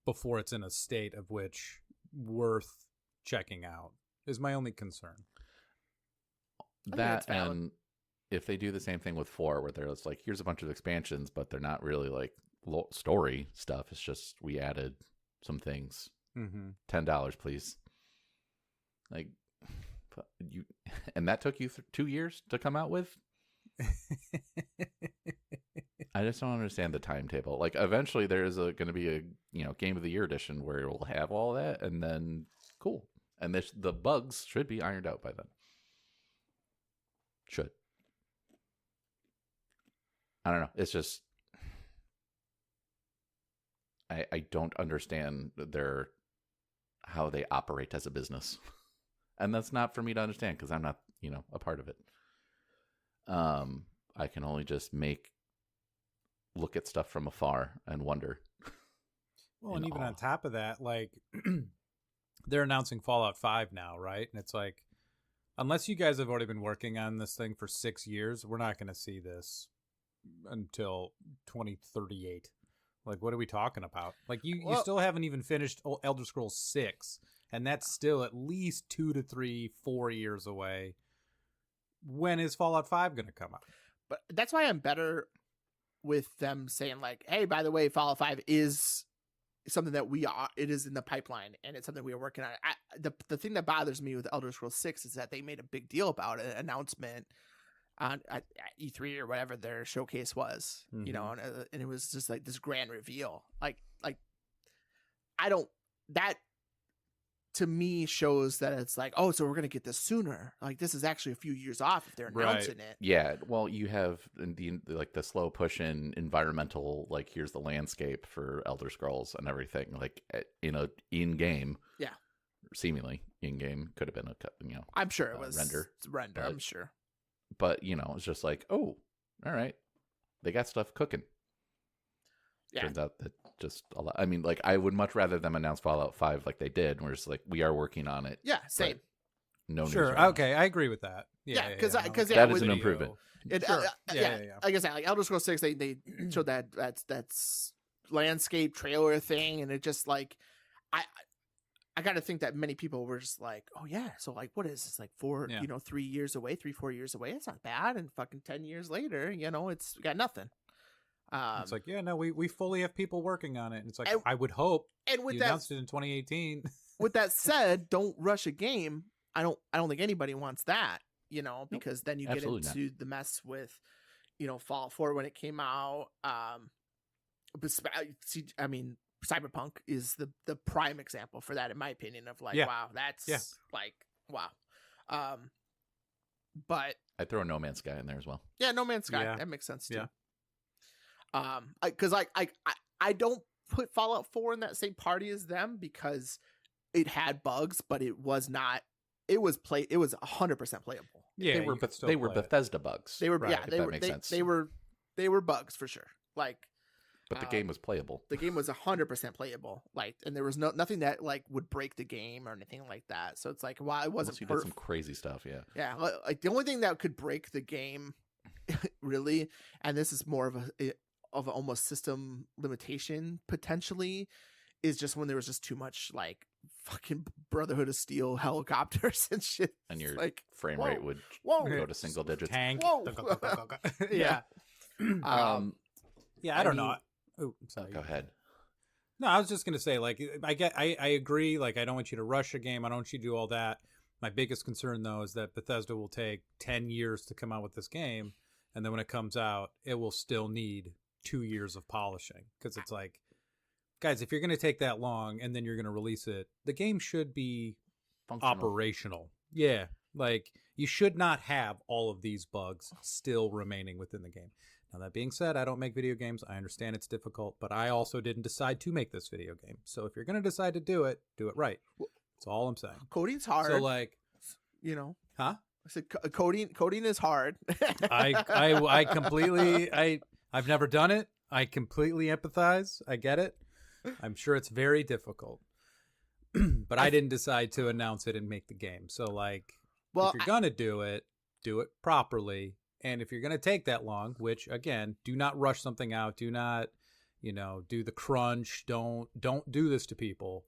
before it's in a state of which worth checking out, is my only concern. think That, that's valid. and if they do the same thing with 4, where they're just like, here's a bunch of expansions, but they're not really like story stuff. It's just, we added some things. Mm-hmm. $10, please. Like, and that took you 2 years to come out with. I just don't understand the timetable. Like, eventually there is going to be a Game of the Year edition where it will have all that, and then cool. And the bugs should be ironed out by then. Should. I don't know. It's just, I don't understand how they operate as a business. And that's not for me to understand because I'm not, a part of it. I can only just look at stuff from afar and wonder. Well, in and even awe. on top of that, like, they're announcing Fallout 5 now, right? And it's like, unless you guys have already been working on this thing for 6 years, we're not going to see this until 2038. Like, what are we talking about? Like, you still haven't even finished Elder Scrolls 6, and that's still at least 2 to 3, 4 years away. When is Fallout 5 going to come out? But that's why I'm better with them saying like, hey, by the way, Fallout 5 is something that it is in the pipeline, and it's something we are working on. The thing that bothers me with Elder Scrolls 6 is that they made a big deal about it, an announcement at E3 or whatever their showcase was, you know, and it was just like this grand reveal. Like I don't, that to me shows that it's like, oh, so we're gonna get this sooner. Like, this is actually a few years off if they're announcing it. Yeah, well, you have the slow push in environmental, like, here's the landscape for Elder Scrolls and everything, like, in game. Yeah, seemingly in game, could have been a I'm sure it was render. But, I'm sure, but it's just like, oh, all right, they got stuff cooking. Yeah. Turns out that just a lot. I mean, like, I would much rather them announce Fallout 5 like they did, where it's like, we are working on it. Yeah, same. No, sure, news right okay, now. I agree with that. Yeah, because that is an improvement. Sure. Yeah. Like I said, like Elder Scrolls 6, they showed that's landscape trailer thing, and it just like, I got to think that many people were just like, oh yeah, so like, what is this, like 4 years away, 4 years away? It's not bad. And fucking 10 years later, it's got nothing. It's like, yeah, no, we fully have people working on it. And it's like, I would hope. And with you announced it in 2018. With that said, don't rush a game. I don't think anybody wants that, because then you get into the mess with, Fallout 4 when it came out. I mean, Cyberpunk is the prime example for that, in my opinion, of like, wow, that's like, wow. But I'd throw No Man's Sky in there as well. Yeah, No Man's Sky. Yeah. That makes sense too. Yeah. Because I don't put Fallout 4 in that same party as them, because it had bugs, but it was not. It was 100% playable. Yeah, they were Bethesda bugs. They were sense. They were bugs for sure. Like, but the game was playable. The game was 100% playable. Like, and there was nothing that like would break the game or anything like that. So it's like, well, it wasn't. You did some crazy stuff, yeah. Yeah, like the only thing that could break the game, really, and this is more of an almost system limitation potentially, is just when there was just too much like fucking Brotherhood of Steel helicopters and shit, and your like frame rate would go to single digits. Tank. Yeah. Yeah, I don't know. Oh, sorry. Go ahead. No, I was just gonna say, like, I agree. Like, I don't want you to rush a game. I don't want you to do all that. My biggest concern, though, is that Bethesda will take 10 years to come out with this game, and then when it comes out, it will still need 2 years of polishing, because it's like, guys, if you're going to take that long and then you're going to release it, the game should be operational. Yeah, like, you should not have all of these bugs still remaining within the game. Now, that being said, I don't make video games. I understand it's difficult, but I also didn't decide to make this video game. So if you're going to decide to do it right. That's all I'm saying. Coding's hard. So, like, huh? I said coding is hard. I completely I've never done it. I completely empathize. I get it. I'm sure it's very difficult. But I didn't decide to announce it and make the game. So, like, if you're going to do it properly. And if you're going to take that long, which, again, do not rush something out. Do not, do the crunch. Don't do this to people.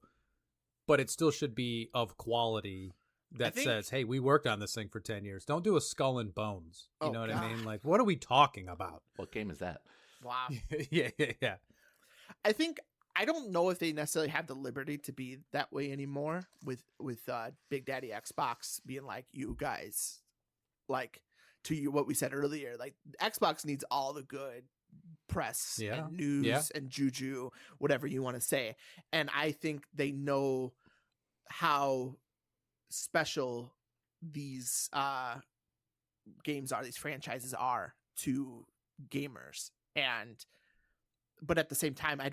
But it still should be of quality that says, hey, we worked on this thing for 10 years. Don't do a Skull and Bones. You know what I mean? Like, what are we talking about? What game is that? Wow. Yeah. I don't know if they necessarily have the liberty to be that way anymore with Big Daddy Xbox being like, you guys, like, to you, what we said earlier, like, Xbox needs all the good press and news and juju, whatever you want to say. And I think they know how special these games are, these franchises are to gamers. But at the same time, I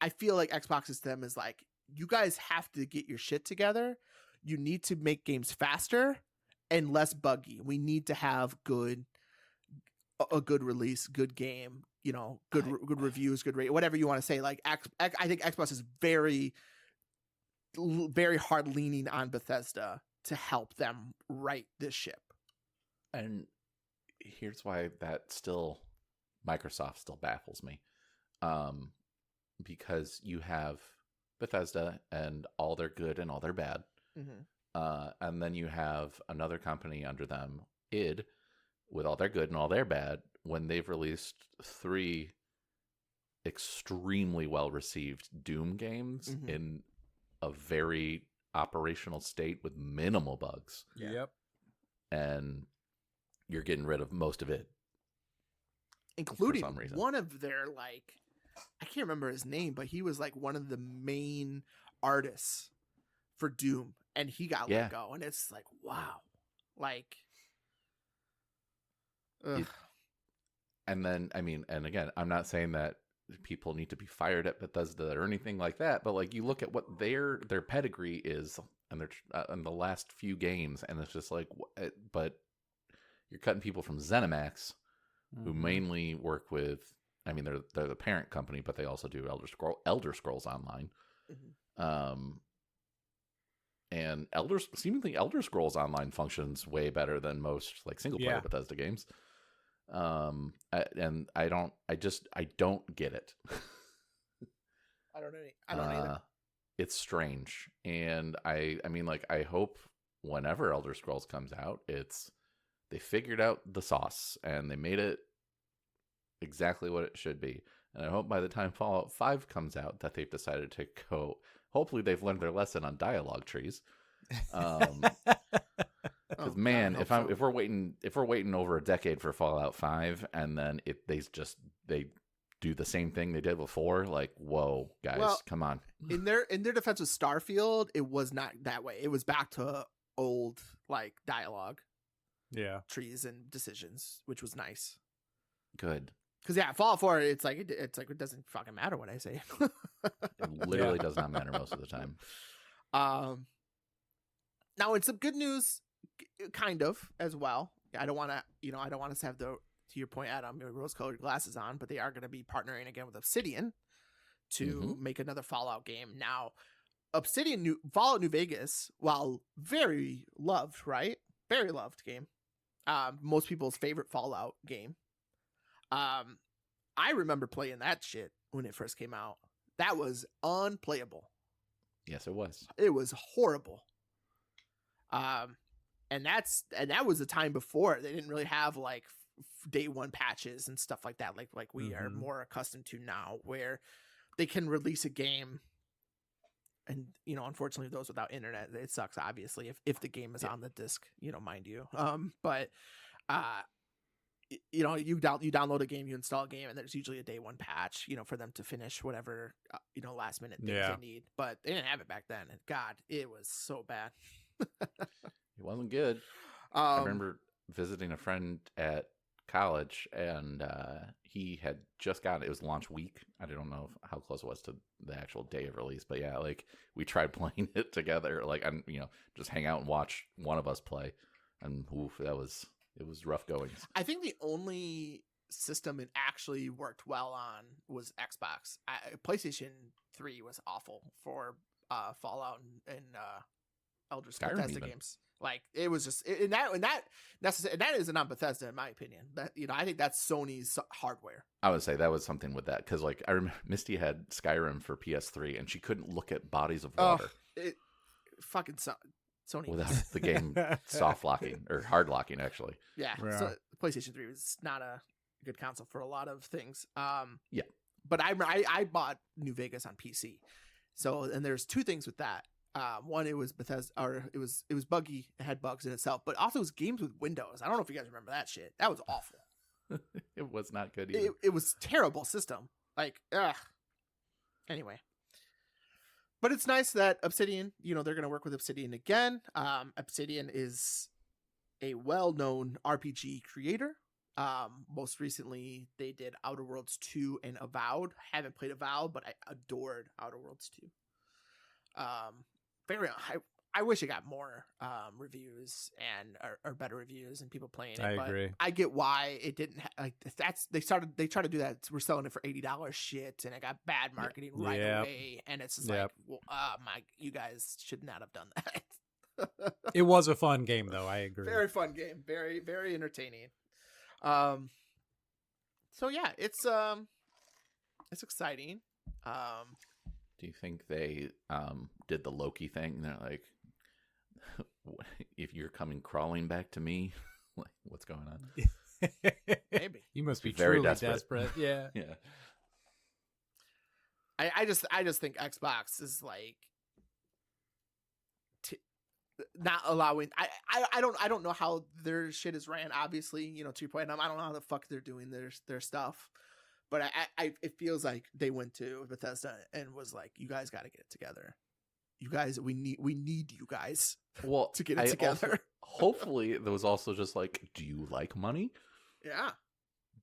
feel like Xbox's them is like, you guys have to get your shit together. You need to make games faster and less buggy. We need to have a good release, good game, good reviews, good rate, whatever you want to say. Like, I think Xbox is very very hard leaning on Bethesda to help them right this ship. And here's why Microsoft still baffles me. Because you have Bethesda and all their good and all their bad. And then you have another company under them, id, with all their good and all their bad, when they've released 3 extremely well-received Doom games in a very operational state with minimal bugs. Yep. And you're getting rid of most of it. Including for some reason. one of their, like, I can't remember his name, but he was like one of the main artists for Doom, and he got let go. And it's like, wow. Like, and then, I mean, and again, I'm not saying that people need to be fired at Bethesda or anything like that, but like you look at what their pedigree is and their in the last few games, and it's just like, but you're cutting people from ZeniMax, who mainly work with, I mean, they're the parent company, but they also do Elder Scrolls Online. And seemingly Elder Scrolls Online functions way better than most like single player Bethesda games. And I don't get it. I don't either. It's strange. And I mean, like, I hope whenever Elder Scrolls comes out, they figured out the sauce and they made it exactly what it should be. And I hope by the time Fallout 5 comes out that they've decided to go, hopefully they've learned their lesson on dialogue trees. Because man, if we're waiting over a decade for Fallout 5 and then they do the same thing they did before, like, whoa, guys, come on. In their defense with Starfield, it was not that way. It was back to old like dialogue. Yeah. Trees and decisions, which was nice. Good. Because Fallout 4, it's like it doesn't fucking matter what I say. It literally does not matter most of the time. Now it's some good news, kind of, as well. I don't want us to have to your point, Adam, rose-colored glasses on, but they are going to be partnering again with Obsidian to make another Fallout game. Now, Fallout New Vegas, while very loved, right? Very loved game. Most people's favorite Fallout game. I remember playing that shit when it first came out. That was unplayable. Yes, it was. It was horrible. And that was the time before they didn't really have like day one patches and stuff like that, like we are more accustomed to now, where they can release a game. And, unfortunately, those without internet, it sucks, obviously, if the game is on the disc, mind you. But you download a game, you install a game, and there's usually a day one patch, for them to finish whatever, last minute things they need. But they didn't have it back then. And God, it was so bad. It wasn't good. I remember visiting a friend at college, and he had just gotten it. Was launch week. I don't know how close it was to the actual day of release, but yeah, like we tried playing it together, like, and just hang out and watch one of us play, and it was rough going. I think the only system it actually worked well on was Xbox. PlayStation 3 was awful for Fallout and Elder Scrolls Bethesda games. Like, it was just that isn't on Bethesda, in my opinion. That I think that's Sony's hardware. I would say that was something with that, because like I remember Misty had Skyrim for PS3 and she couldn't look at bodies of water. Fucking Sony without the game soft locking or hard locking, actually. Yeah. So PlayStation 3 was not a good console for a lot of things. Yeah. But I bought New Vegas on PC. So, and there's two things with that. One, it was Bethesda, or it was buggy. It had bugs in itself, but also it was games with Windows. I don't know if you guys remember that shit. That was awful. It was not good either. It was terrible system. Like, ugh. Anyway, but it's nice that Obsidian, they're going to work with Obsidian again. Obsidian is a well-known RPG creator. Most recently, they did Outer Worlds 2 and Avowed. Haven't played Avowed, but I adored Outer Worlds 2. I wish it got more reviews and or better reviews and people playing it. I but agree. I get why it didn't. Like they tried to do that. We're selling it for $80 shit, and it got bad marketing right Yep. away. And it's just Yep. like, well, you guys should not have done that. It was a fun game, though. I agree. Very fun game. Very very entertaining. So yeah, it's exciting. Do you think they did the Loki thing? They're like, if you're coming crawling back to me, like, what's going on? Maybe. You must be Very truly desperate. Yeah. Yeah. I just think Xbox is like not allowing. I don't know how their shit is ran. Obviously, to your point, I don't know how the fuck they're doing their stuff. But it feels like they went to Bethesda and was like, you guys got to get it together. You guys, we need you guys to get it together. Hopefully, there was also just like, do you like money? Yeah.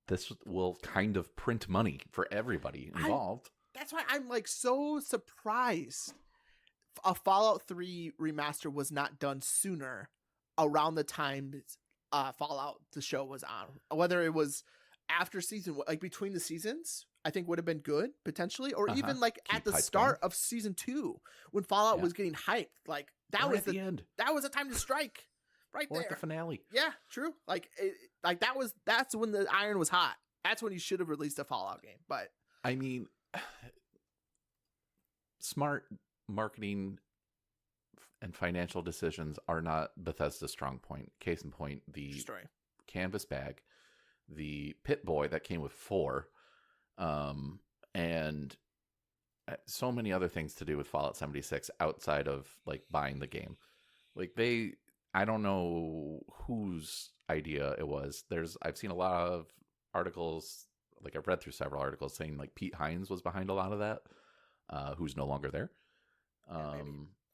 This will kind of print money for everybody involved. That's why I'm like so surprised a Fallout 3 remaster was not done sooner around the time Fallout the show was on. Whether it was after season, like between the seasons, I think would have been good potentially, or even like at the start of season 2 when Fallout was getting hyped. Like that was the end. That was the time to strike, right or there. At the finale. Yeah, true. Like that's when the iron was hot. That's when you should have released a Fallout game. But I mean, smart marketing and financial decisions are not Bethesda's strong point. Case in point, the canvas bag, the Pit Boy that came with 4, and so many other things to do with Fallout 76 outside of like buying the game. Like I don't know whose idea it was. I've seen a lot of articles, like I've read through several articles saying like Pete Hines was behind a lot of that, who's no longer there.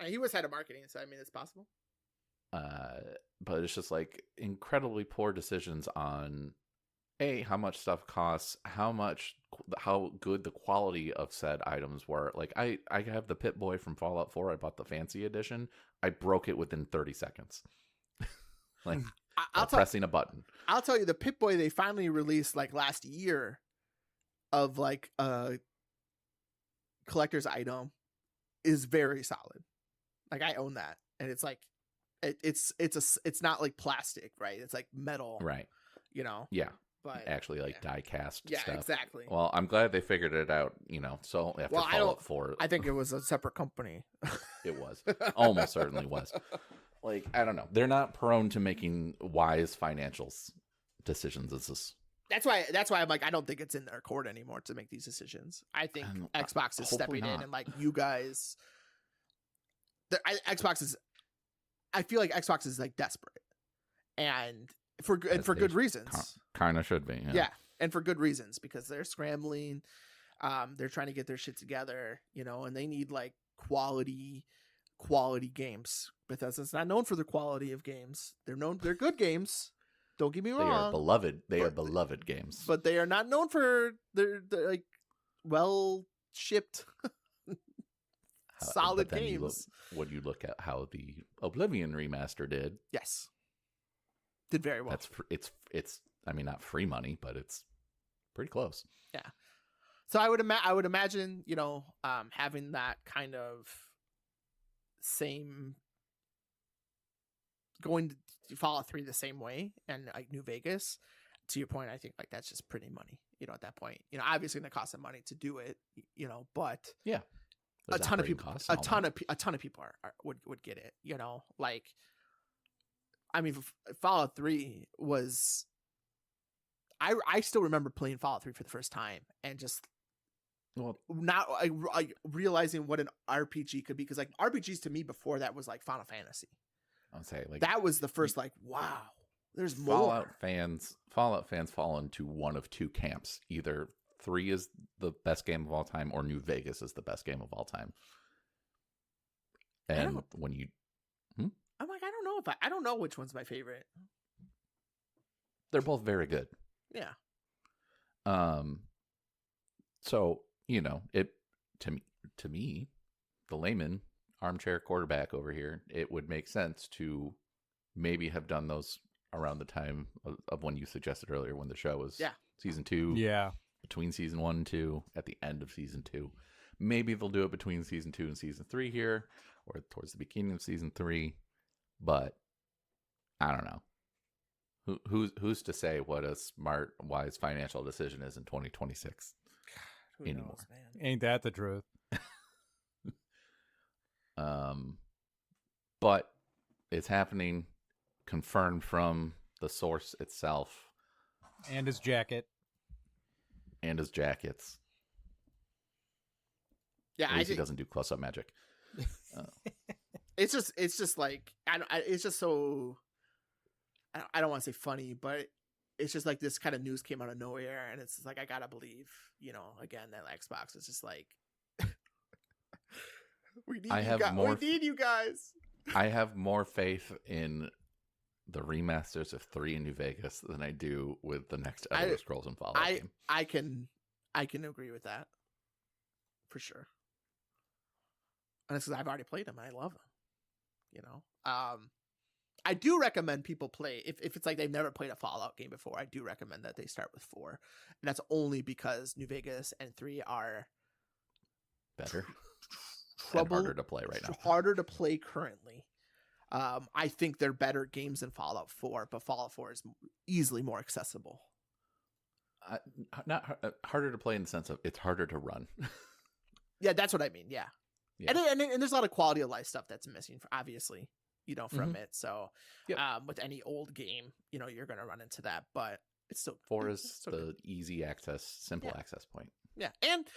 He was head of marketing, so I mean, it's possible. But it's just like incredibly poor decisions on how much stuff costs, how good the quality of said items were. Like I have the Pit Boy from Fallout 4. I bought the fancy edition. I broke it within 30 seconds. Like pressing a button. I'll tell you, the Pit Boy they finally released like last year of like a collector's item is very solid. Like I own that, and it's like it's not like plastic, right? It's like metal, right? Yeah, but actually like die cast. Yeah, stuff. Exactly. Well, I'm glad they figured it out. So after Fallout 4, I think it was a separate company. It was almost certainly was. Like I don't know, they're not prone to making wise financial decisions. That's why I'm like, I don't think it's in their court anymore to make these decisions. I think Xbox is stepping in and like, you guys. I feel like Xbox is like desperate, and for good reasons. Kind of should be. Yeah, and for good reasons, because they're scrambling. They're trying to get their shit together, and they need like quality games. Bethesda's not known for the quality of games. They're good games. Don't get me wrong. They are beloved. They are beloved games. But they are not known for their like well shipped solid games. When you look at how the Oblivion remaster did, yes, did very well. It's I mean, not free money, but it's pretty close. Yeah. So I would imagine, having that kind of same, going to Fallout 3 the same way, and like New Vegas. To your point, I think like that's just pretty money. At that point, obviously going to cost some money to do it. But yeah. A ton of people would get it, like, I mean, Fallout 3 was, I still remember playing Fallout 3 for the first time and just not realizing what an RPG could be. Cause like RPGs to me before that was like Final Fantasy. I'll say like that was the first like, wow, there's Fallout more. Fallout fans fall into one of two camps. Either 3 is the best game of all time, or New Vegas is the best game of all time. And when you, I'm like, I don't know which one's my favorite. They're both very good. Yeah. So it to me, the layman armchair quarterback over here, it would make sense to maybe have done those around the time of when you suggested earlier, when the show was season 2. Yeah. Between season 1 and 2, at the end of season 2. Maybe they'll do it between season 2 and season 3 here, or towards the beginning of season 3. But I don't know. Who's to say what a smart, wise financial decision is in 2026 anymore? Knows, man? Ain't that the truth? But it's happening, confirmed from the source itself. And his jacket. And his jackets. Yeah, At least he doesn't do close-up magic. It's just like it's just so. I don't want to say funny, but it's just like this kind of news came out of nowhere, and it's just like I gotta believe, again that Xbox is just like we need you guys. I have more faith in the remasters of 3 in New Vegas than I do with the next Elder Scrolls and Fallout game. I can agree with that for sure. And it's because I've already played them and I love them. I do recommend people play if it's like they've never played a Fallout game before. I do recommend that they start with 4, and that's only because New Vegas and 3 are better, and harder to play right now. Harder to play currently. I think they're better games than Fallout 4, but Fallout 4 is easily more accessible. Not harder to play in the sense of it's harder to run. Yeah, that's what I mean. Yeah. And there's a lot of quality of life stuff that's missing, obviously, from it. So with any old game, you're going to run into that, but it's still 4 is the easy access, simple access point. Yeah. And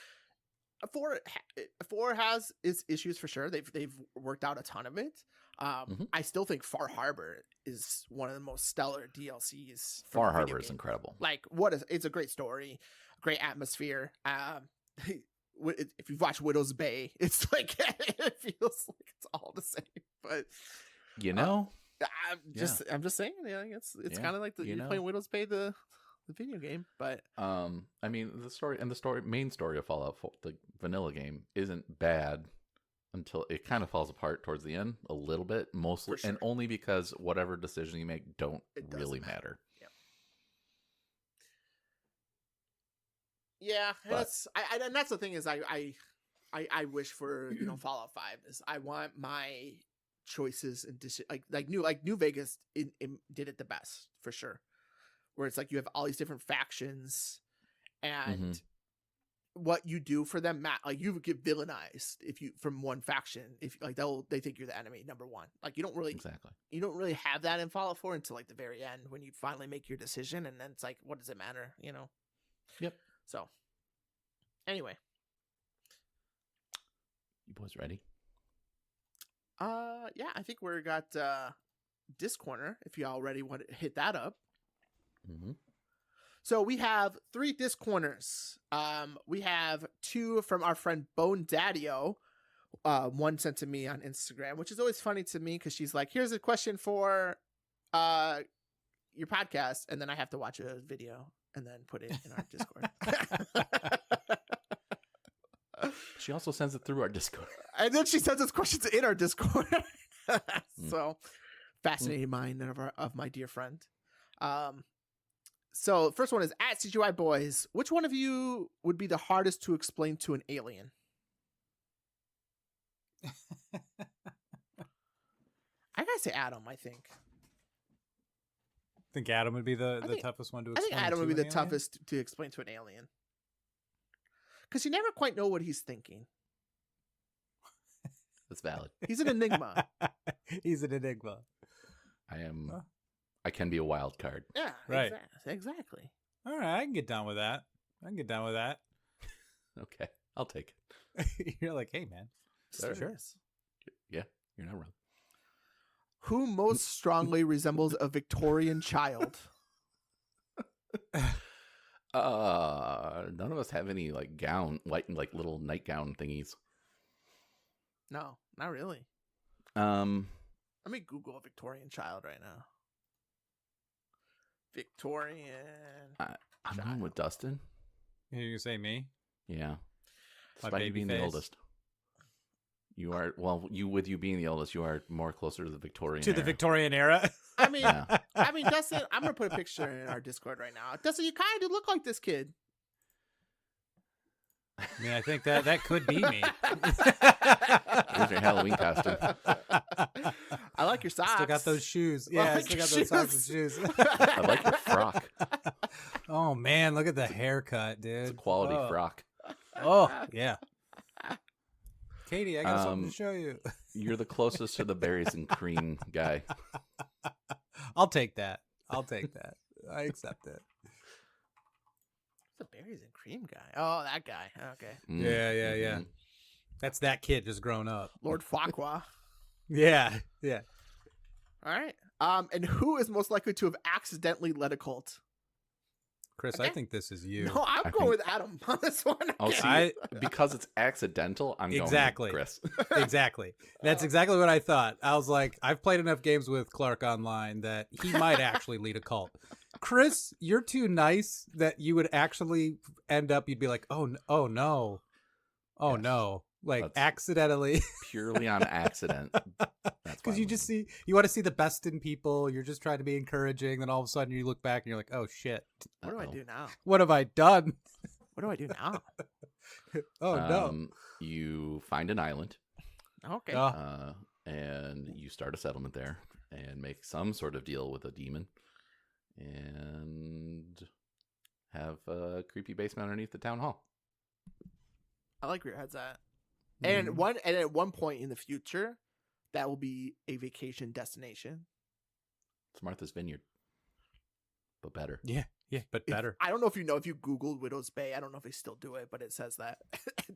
4 has its issues for sure. They've worked out a ton of it. I still think Far Harbor is one of the most stellar DLCs. Far Harbor is incredible. Like it's a great story, great atmosphere. If you've watched Widow's Bay, it's like it feels like it's all the same. But I'm just saying, it's kind of like you're playing Widow's Bay, the video game. But I mean, the main story of Fallout 4, the vanilla game, isn't bad until it kind of falls apart towards the end a little bit, mostly, and only because whatever decision you make don't really matter. Yeah, and that's the thing is I wish for Fallout 5 is I want my choices and like New Vegas did it the best for sure, where it's like you have all these different factions and what you do for them, like you get villainized if you from one faction, if like they think you're the enemy number one. Like you don't really have that in Fallout 4 until like the very end when you finally make your decision, and then it's like, what does it matter, Yep. So, anyway, you boys ready? Yeah, I think we got Disc Corner. If you already want to hit that up. So we have 3 Disc Corners. We have 2 from our friend Bone Daddio. One sent to me on Instagram, which is always funny to me because she's like, "Here's a question for your podcast," and then I have to watch a video and then put it in our Discord. She also sends it through our Discord. And then she sends us questions in our Discord. So, fascinating mind of my dear friend. So, first one is at CGI Boys. Which one of you would be the hardest to explain to an alien? I gotta say Adam, I think. Think Adam would be the toughest one to explain. I think Adam would be the toughest to explain to an alien. Because you never quite know what he's thinking. That's valid. He's an enigma. He's an enigma. I can be a wild card. Yeah, right. Exactly. All right, I can get down with that. Okay, I'll take it. You're like, hey, man. Sure. Yeah, you're not wrong. Who most strongly resembles a Victorian child? None of us have any like little nightgown thingies. No, not really. Let me Google a Victorian child right now. Victorian. I'm going with Dustin. You gonna say me? Yeah. My Despite baby being face. the oldest. You are with you being the oldest, you are more closer to the Victorian To the era. Victorian era. I mean, Yeah. Dustin, I'm gonna put a picture in our Discord right now. Dustin, you kind of look like this kid. I mean, I think that could be me. Here's your Halloween costume. I like your socks. Still got those shoes. Yeah, I like still your got those socks and shoes. I like your frock. Oh man, look at the haircut, dude. It's a quality frock. Oh yeah. Katie, I got something to show you. You're the closest to the berries and cream guy. I'll take that. I accept it. The berries and cream guy. Oh, that guy. Okay. Yeah. That's that kid just grown up. Lord Farquaad. Yeah. All right. And who is most likely to have accidentally led a cult? Chris, Okay. I think this is you. No, I'm going with Adam on this one. Oh, Okay. see, because it's accidental, I'm Exactly. going with Chris. Exactly. That's exactly what I thought. I was like, I've played enough games with Clark online that he might actually lead a cult. Chris, you're too nice that you would actually end up, you'd be like, oh no. Yes. No. Like That's accidentally. Purely on accident. That's Because you just you want to see the best in people. You're just trying to be encouraging. Then all of a sudden you look back and you're like, oh shit. What do I do now? What have I done? What do I do now? Oh no. You find an island, Okay. and you start a settlement there and make some sort of deal with a demon and have a creepy basement underneath the town hall. I like where your head's at. And at one point in the future, that will be a vacation destination. It's Martha's Vineyard, but better. Yeah, but better. I don't know if you Googled Widow's Bay. I don't know if they still do it, but it says that.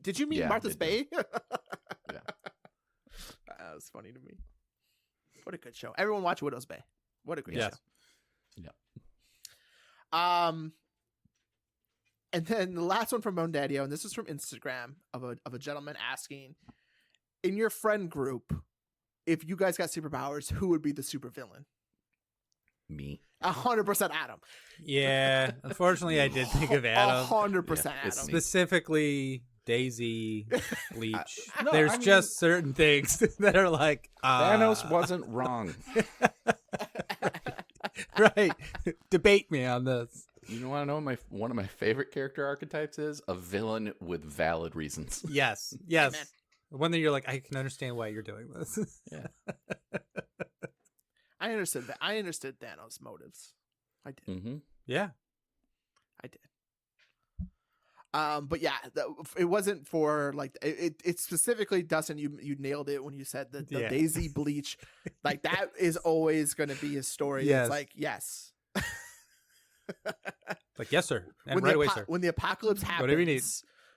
Did you mean Yeah, Martha's they Bay? Yeah. That was funny to me. What a good show. Everyone watch Widow's Bay. What a great Yes. show. Yeah. And then the last one from Mondadio, and this is from Instagram of a gentleman asking, in your friend group, if you guys got superpowers, who would be the supervillain? Me. 100% Adam. Yeah, unfortunately, I did think of Adam. 100% Yeah, Adam. it's me. Specifically, Daisy, Bleach. No, There's I mean- just certain things that are like Thanos wasn't wrong. right. Debate me on this. You want to know what one of my favorite character archetypes is? A villain with valid reasons. Yes. Amen. One that you're like, I can understand why you're doing this. Yeah. I understood that. I understood Thanos' motives. I did. Mm-hmm. Yeah. I did. But yeah, it wasn't for like it specifically. Dustin, you nailed it when you said the Yeah. Daisy Bleach. Like that is always going to be his story. Yes. It's like yes. Like, yes, sir. And when right the away, sir. when the apocalypse happens, Whatever you need.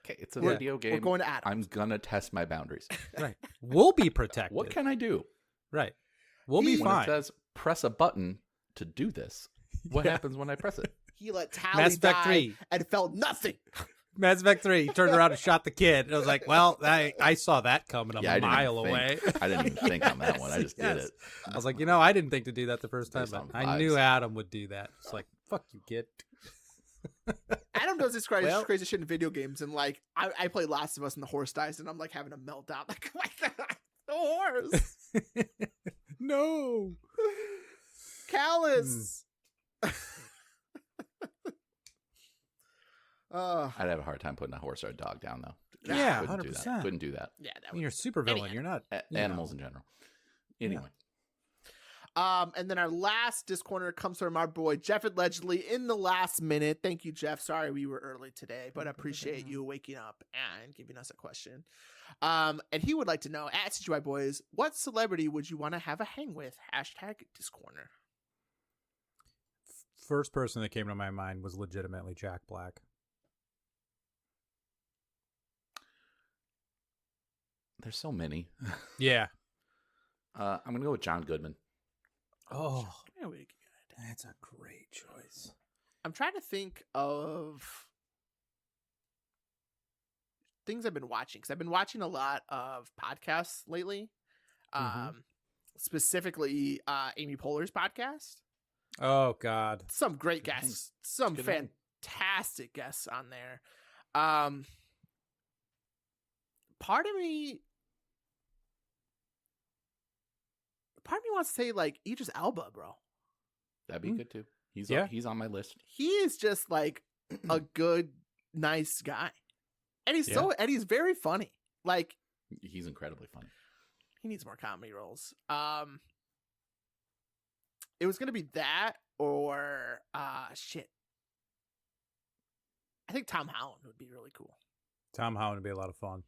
Okay, it's a Yeah. video game. we're going to Adam. I'm gonna test my boundaries. Right. We'll be protected. What can I do? Right. We'll be When fine. it says press a button to do this, what Yeah. happens when I press it? He let Tally Mass Effect die 3. and felt nothing. Mass Effect 3, he turned around and shot the kid. And I was like, well, I saw that coming Yeah, I a didn't mile even away. think. I didn't even think on that one. I just did Yes. it. I was like, I didn't think to do that the first time, Based but on I knew vibes. Adam would do that. It's like, fuck you, kid. Adam does this crazy, Well- crazy shit in video games, and like I play Last of Us and the horse dies, and I'm like having a meltdown. Like the horse, No. callous. I'd have a hard time putting a horse or a dog down, though. Yeah, Couldn't do that. 100%. Couldn't do that. Yeah, that I mean, you're a super villain. You're not. Animals in general. Anyway, And then our last Discorder comes from our boy Jeff allegedly in the last minute. Thank you, Jeff. Sorry we were early today, but I appreciate you waking up and giving us a question. And he would like to know, at CGY Boys, what celebrity would you want to have a hang with? Hashtag Discorder. First person that came to my mind was legitimately Jack Black. there's so many. Yeah. I'm gonna go with John Goodman. Oh, Very good. that's a great choice. I'm trying to think of things I've been watching, because I've been watching a lot of podcasts lately. Mhm. Specifically Amy Poehler's podcast. Oh God. Some great guests, some Good name. fantastic guests on there. Part of me part of me wants to say like Idris Elba, bro. That'd be good too. He's Yeah. he's on my list. He is just like a good, nice guy, and he's and he's very funny. Like He's incredibly funny. he needs more comedy roles. It was gonna be that or shit. I think Tom Holland would be really cool. Tom Holland would be a lot of fun.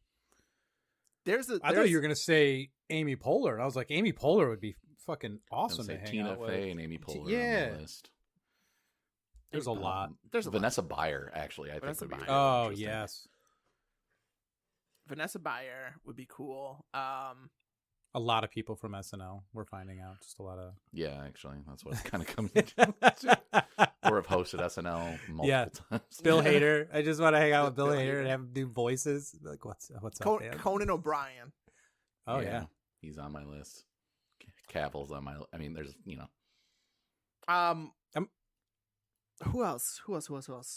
I I thought you were gonna say Amy Poehler, and I was like, Amy Poehler would be fucking awesome to hang Tina out with. Fey and Amy Poehler Yeah. on the list. There's a lot. There's a Vanessa Byer, actually, I Vanessa think would be Byer. really Oh interesting. yes, Vanessa Byer would be cool. a lot of people from SNL. We're finding out just a lot of. Yeah, actually, that's what it's kind of coming to. Or have hosted SNL multiple times. Bill Hader. I just want to hang out with Bill Hader and have him do voices. Like, what's up, man? Conan O'Brien. Oh yeah. He's on my list. Cavill's on my. I mean, there's Who else?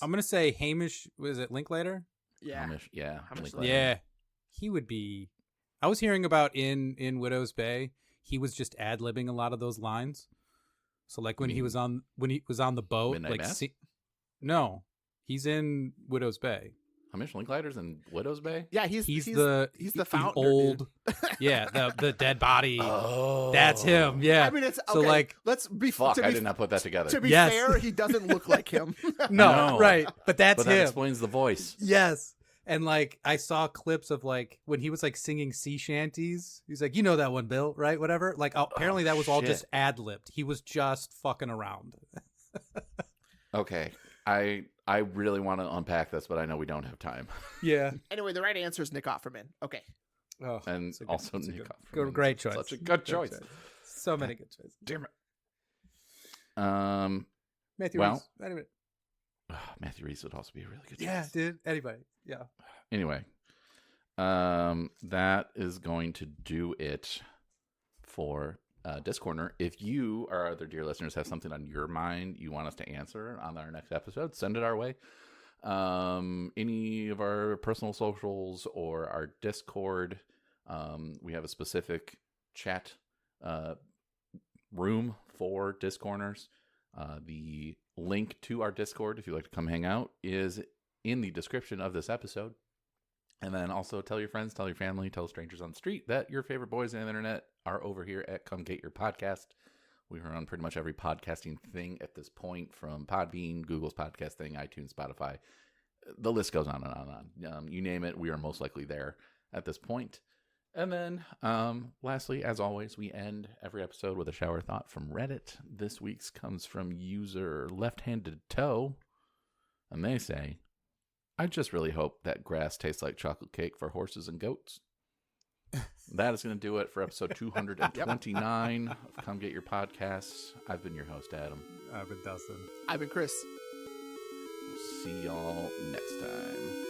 I'm gonna say Hamish. Was it Linklater? Yeah. Hamish Hamish Linklater. Yeah, he would be. I was hearing about in Widow's Bay. He was just ad libbing a lot of those lines. So like when he was on the boat, Midnight like Mass? no, he's in Widow's Bay. Hamish Linklater's in Widow's Bay. Yeah, he's the founder, old, dude. yeah, the dead body. Oh, That's him. Yeah. I mean, it's okay. So like, let's be Fuck, to I be, did not put that together. To be Yes. fair, he doesn't look like him. no, No. right, but that's but that him. explains the voice. Yes. And like I saw clips of like when he was like singing sea shanties. He's like, you know that one, Bill, right? Whatever. Like apparently that was all shit. just ad libbed. He was just fucking around. Okay, I really want to unpack this, but I know we don't have time. Yeah. Anyway, the right answer is Nick Offerman. Okay. Oh, And it's a good- also it's a Nick good- Offerman. great choice. Such a good choice. So many good choices. Damn it. Matthew well, Reese. Anyway. Matthew Reese would also be a really good choice. Yeah, dude. Anybody. Yeah. Anyway, that is going to do it for Disc Corner. If you, our other dear listeners, have something on your mind you want us to answer on our next episode, send it our way. Any of our personal socials or our Discord, we have a specific chat room for Disc Corners. The link to our Discord, if you'd like to come hang out, is in the description of this episode. And then also tell your friends, tell your family, tell strangers on the street that your favorite boys on the internet are over here at Come Get Your Podcast. We are on pretty much every podcasting thing at this point, from Podbean, Google's podcast thing, iTunes, Spotify. The list goes on and on and on. You name it, we are most likely there at this point. And then, lastly, as always, we end every episode with a shower thought from Reddit. This week's comes from user Left-Handed Toe, and they say, I just really hope that grass tastes like chocolate cake for horses and goats. That is going to do it for episode 229 of Come Get Your Podcasts. I've been your host, Adam. I've been Dustin. I've been Chris. We'll see y'all next time.